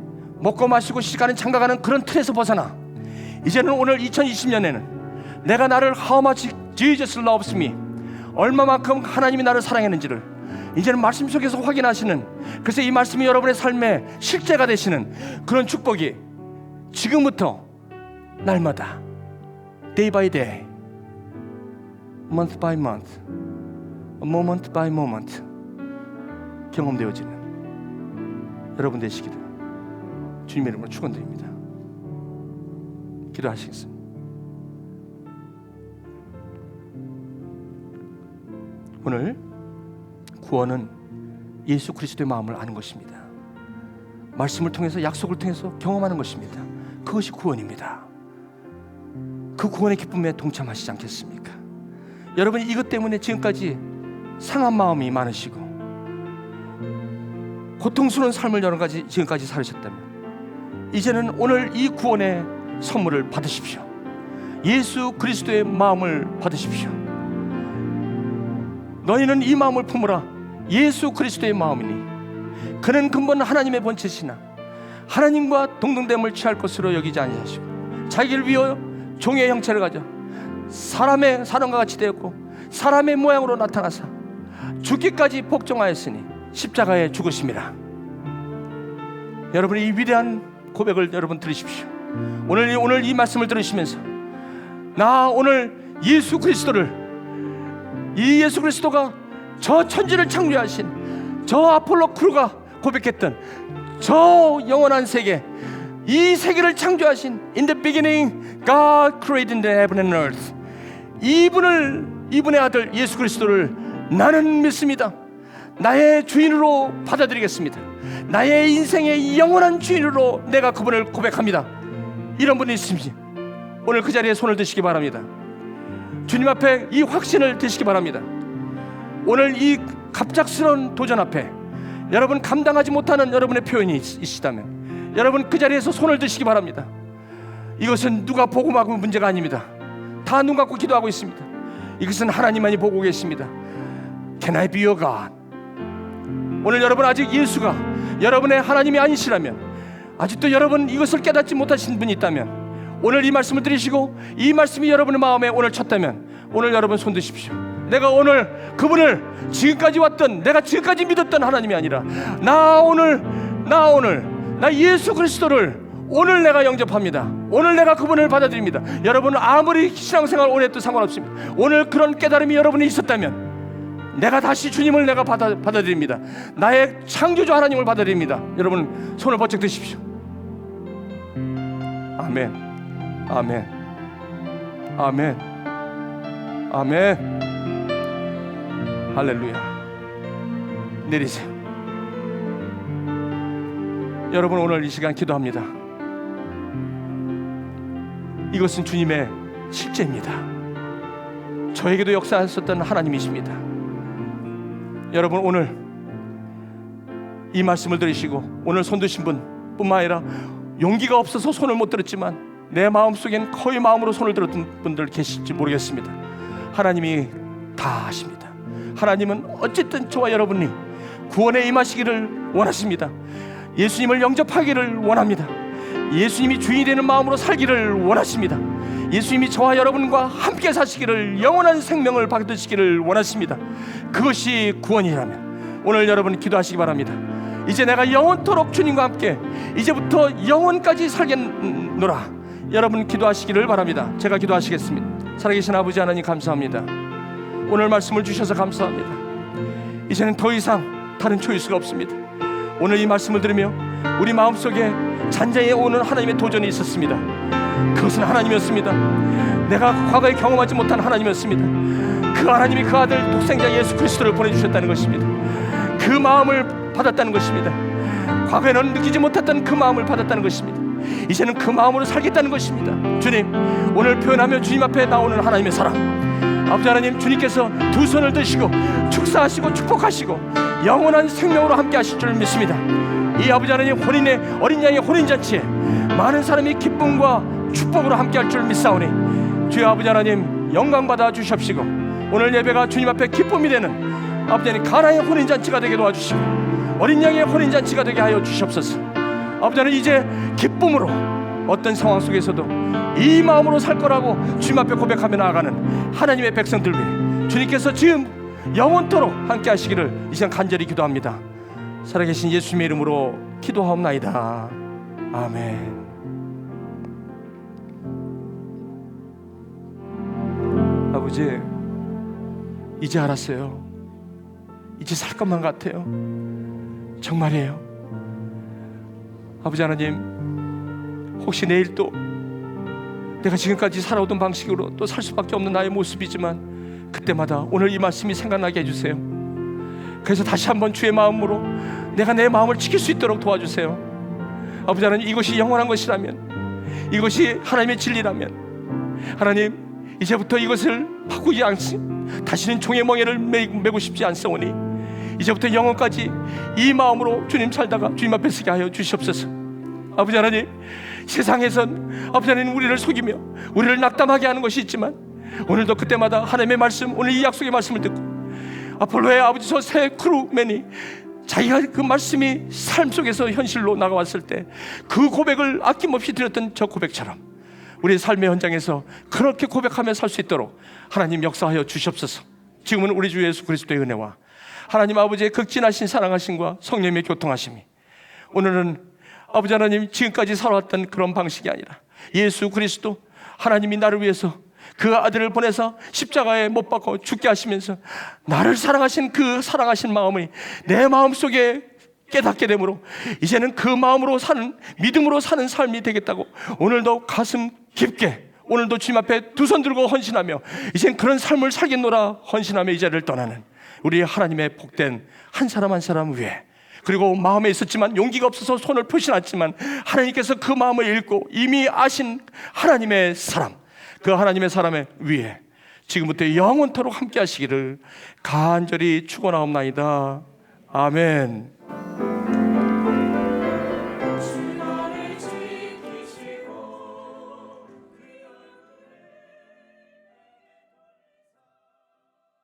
먹고 마시고 시간은 장가가는 그런 틀에서 벗어나 이제는 오늘 2020년에는 내가 나를 How much Jesus loves me, 얼마만큼 하나님이 나를 사랑했는지를 이제는 말씀 속에서 확인하시는, 그래서 이 말씀이 여러분의 삶의 실제가 되시는 그런 축복이 지금부터 날마다 day by day, month by month, moment by moment 경험되어지는 여러분 되시기를 주님의 이름으로 축원드립니다. 기도하시겠습니다. 오늘 구원은 예수 그리스도의 마음을 아는 것입니다. 말씀을 통해서, 약속을 통해서 경험하는 것입니다. 그것이 구원입니다. 그 구원의 기쁨에 동참하시지 않겠습니까? 여러분, 이것 때문에 지금까지 상한 마음이 많으시고 고통스러운 삶을 여러 가지 지금까지 살으셨다면, 이제는 오늘 이 구원의 선물을 받으십시오. 예수 그리스도의 마음을 받으십시오. 너희는 이 마음을 품으라. 예수 그리스도의 마음이니 그는 근본 하나님의 본체시나 하나님과 동등됨을 취할 것으로 여기지 아니하시고 자기를 위하여 종의 형체를 가져 사람의 사람과 같이 되었고 사람의 모양으로 나타나사 죽기까지 복종하였으니 십자가에 죽으심이라. 여러분, 이 위대한 고백을 여러분 들으십시오. 오늘 이 말씀을 들으시면서 나 오늘 예수 그리스도를, 이 예수 그리스도가 저 천지를 창조하신 저 아폴로 크루가 고백했던 저 영원한 세계, 이 세계를 창조하신 In the beginning God created the heaven and earth, 이분의 아들 예수 그리스도를 나는 믿습니다. 나의 주인으로 받아들이겠습니다. 나의 인생의 영원한 주인으로 내가 그분을 고백합니다. 이런 분이 있습니다. 오늘 그 자리에 손을 드시기 바랍니다. 주님 앞에 이 확신을 드시기 바랍니다. 오늘 이 갑작스러운 도전 앞에 여러분 감당하지 못하는 여러분의 표현이 있으시다면 여러분 그 자리에서 손을 드시기 바랍니다. 이것은 누가 보고 막은 문제가 아닙니다. 다 눈 감고 기도하고 있습니다. 이것은 하나님만이 보고 계십니다. Can I be your God? 오늘 여러분 아직 예수가 여러분의 하나님이 아니시라면, 아직도 여러분 이것을 깨닫지 못하신 분이 있다면, 오늘 이 말씀을 들으시고 이 말씀이 여러분의 마음에 오늘 쳤다면 오늘 여러분 손 드십시오. 내가 오늘 그분을 지금까지 왔던, 내가 지금까지 믿었던 하나님이 아니라 나 예수 그리스도를 오늘 내가 영접합니다. 오늘 내가 그분을 받아들입니다. 여러분은 아무리 신앙생활 오래 해도 상관없습니다. 오늘 그런 깨달음이 여러분이 있었다면 내가 다시 주님을 내가 받아들입니다. 나의 창조주 하나님을 받아들입니다. 여러분 손을 번쩍 드십시오. 아멘, 아멘, 아멘, 아멘. 할렐루야. 내리세요. 여러분 오늘 이 시간 기도합니다. 이것은 주님의 실제입니다. 저에게도 역사하셨던 하나님이십니다. 여러분 오늘 이 말씀을 들으시고 오늘 손 드신 분뿐만 아니라 용기가 없어서 손을 못 들었지만 내 마음속엔 거의 마음으로 손을 들었던 분들 계실지 모르겠습니다. 하나님이 다 아십니다. 하나님은 어쨌든 저와 여러분이 구원에 임하시기를 원하십니다. 예수님을 영접하기를 원합니다. 예수님이 주인이 되는 마음으로 살기를 원하십니다. 예수님이 저와 여러분과 함께 사시기를, 영원한 생명을 받으시기를 원하십니다. 그것이 구원이라면 오늘 여러분 기도하시기 바랍니다. 이제 내가 영원토록 주님과 함께 이제부터 영원까지 살겠노라. 여러분 기도하시기를 바랍니다. 제가 기도하시겠습니다. 살아계신 아버지 하나님 감사합니다. 오늘 말씀을 주셔서 감사합니다. 이제는 더 이상 다른 초이스가 없습니다. 오늘 이 말씀을 들으며 우리 마음속에 잔잔히 오는 하나님의 도전이 있었습니다. 그것은 하나님이었습니다. 내가 과거에 경험하지 못한 하나님이었습니다. 그 하나님이 그 아들 독생자 예수 그리스도를 보내주셨다는 것입니다. 그 마음을 받았다는 것입니다. 과거에는 느끼지 못했던 그 마음을 받았다는 것입니다. 이제는 그 마음으로 살겠다는 것입니다. 주님, 오늘 표현하며 주님 앞에 나오는 하나님의 사랑, 아버지 하나님, 주님께서 두 손을 드시고 축사하시고 축복하시고 영원한 생명으로 함께 하실 줄 믿습니다. 이 아버지 하나님 혼인의 어린 양의 혼인잔치에 많은 사람이 기쁨과 축복으로 함께 할 줄 믿사오니 주여 아버지 하나님 영광 받아 주십시고 오늘 예배가 주님 앞에 기쁨이 되는 아버지 하나님 가나의 혼인잔치가 되게 도와주시고 어린 양의 혼인잔치가 되게 하여 주시옵소서. 아버지 하나님 이제 기쁨으로 어떤 상황 속에서도 이 마음으로 살 거라고 주님 앞에 고백하며 나아가는 하나님의 백성들 위해 주님께서 지금 영원토록 함께 하시기를 이 시간 간절히 기도합니다. 살아계신 예수님의 이름으로 기도하옵나이다. 아멘. 아버지, 이제 알았어요. 이제 살 것만 같아요. 정말이에요. 아버지 하나님, 혹시 내일 또 내가 지금까지 살아오던 방식으로 또 살 수밖에 없는 나의 모습이지만 그때마다 오늘 이 말씀이 생각나게 해주세요. 그래서 다시 한번 주의 마음으로 내가 내 마음을 지킬 수 있도록 도와주세요. 아버지 하나님, 이것이 영원한 것이라면, 이것이 하나님의 진리라면 하나님 이제부터 이것을 바꾸지 않지 다시는 종의 멍에를 메고 싶지 않사오니 이제부터 영원까지 이 마음으로 주님 살다가 주님 앞에 서게 하여 주시옵소서. 아버지 하나님, 세상에선 아버지 하나님 우리를 속이며 우리를 낙담하게 하는 것이 있지만 오늘도 그때마다 하나님의 말씀, 오늘 이 약속의 말씀을 듣고 아폴로의 아버지 저 새 크루맨이 자기가 그 말씀이 삶 속에서 현실로 나가왔을 때 그 고백을 아낌없이 드렸던 저 고백처럼 우리의 삶의 현장에서 그렇게 고백하며 살 수 있도록 하나님 역사하여 주시옵소서. 지금은 우리 주 예수 그리스도의 은혜와 하나님 아버지의 극진하신 사랑하심과 성령의 교통하심이 오늘은 아버지 하나님 지금까지 살아왔던 그런 방식이 아니라 예수 그리스도 하나님이 나를 위해서 그 아들을 보내서 십자가에 못 박고 죽게 하시면서 나를 사랑하신 그 사랑하신 마음이 내 마음속에 깨닫게 되므로 이제는 그 마음으로 사는, 믿음으로 사는 삶이 되겠다고 오늘도 가슴 깊게 오늘도 주님 앞에 두 손 들고 헌신하며 이젠 그런 삶을 살겠노라 헌신하며 이 자리를 떠나는 우리 하나님의 복된 한 사람 한 사람 위에, 그리고 마음에 있었지만 용기가 없어서 손을 펴지 않았지만 하나님께서 그 마음을 읽고 이미 아신 하나님의 사람, 그 하나님의 사람의 위에 지금부터 영원토록 함께 하시기를 간절히 축원하옵나이다. 아멘.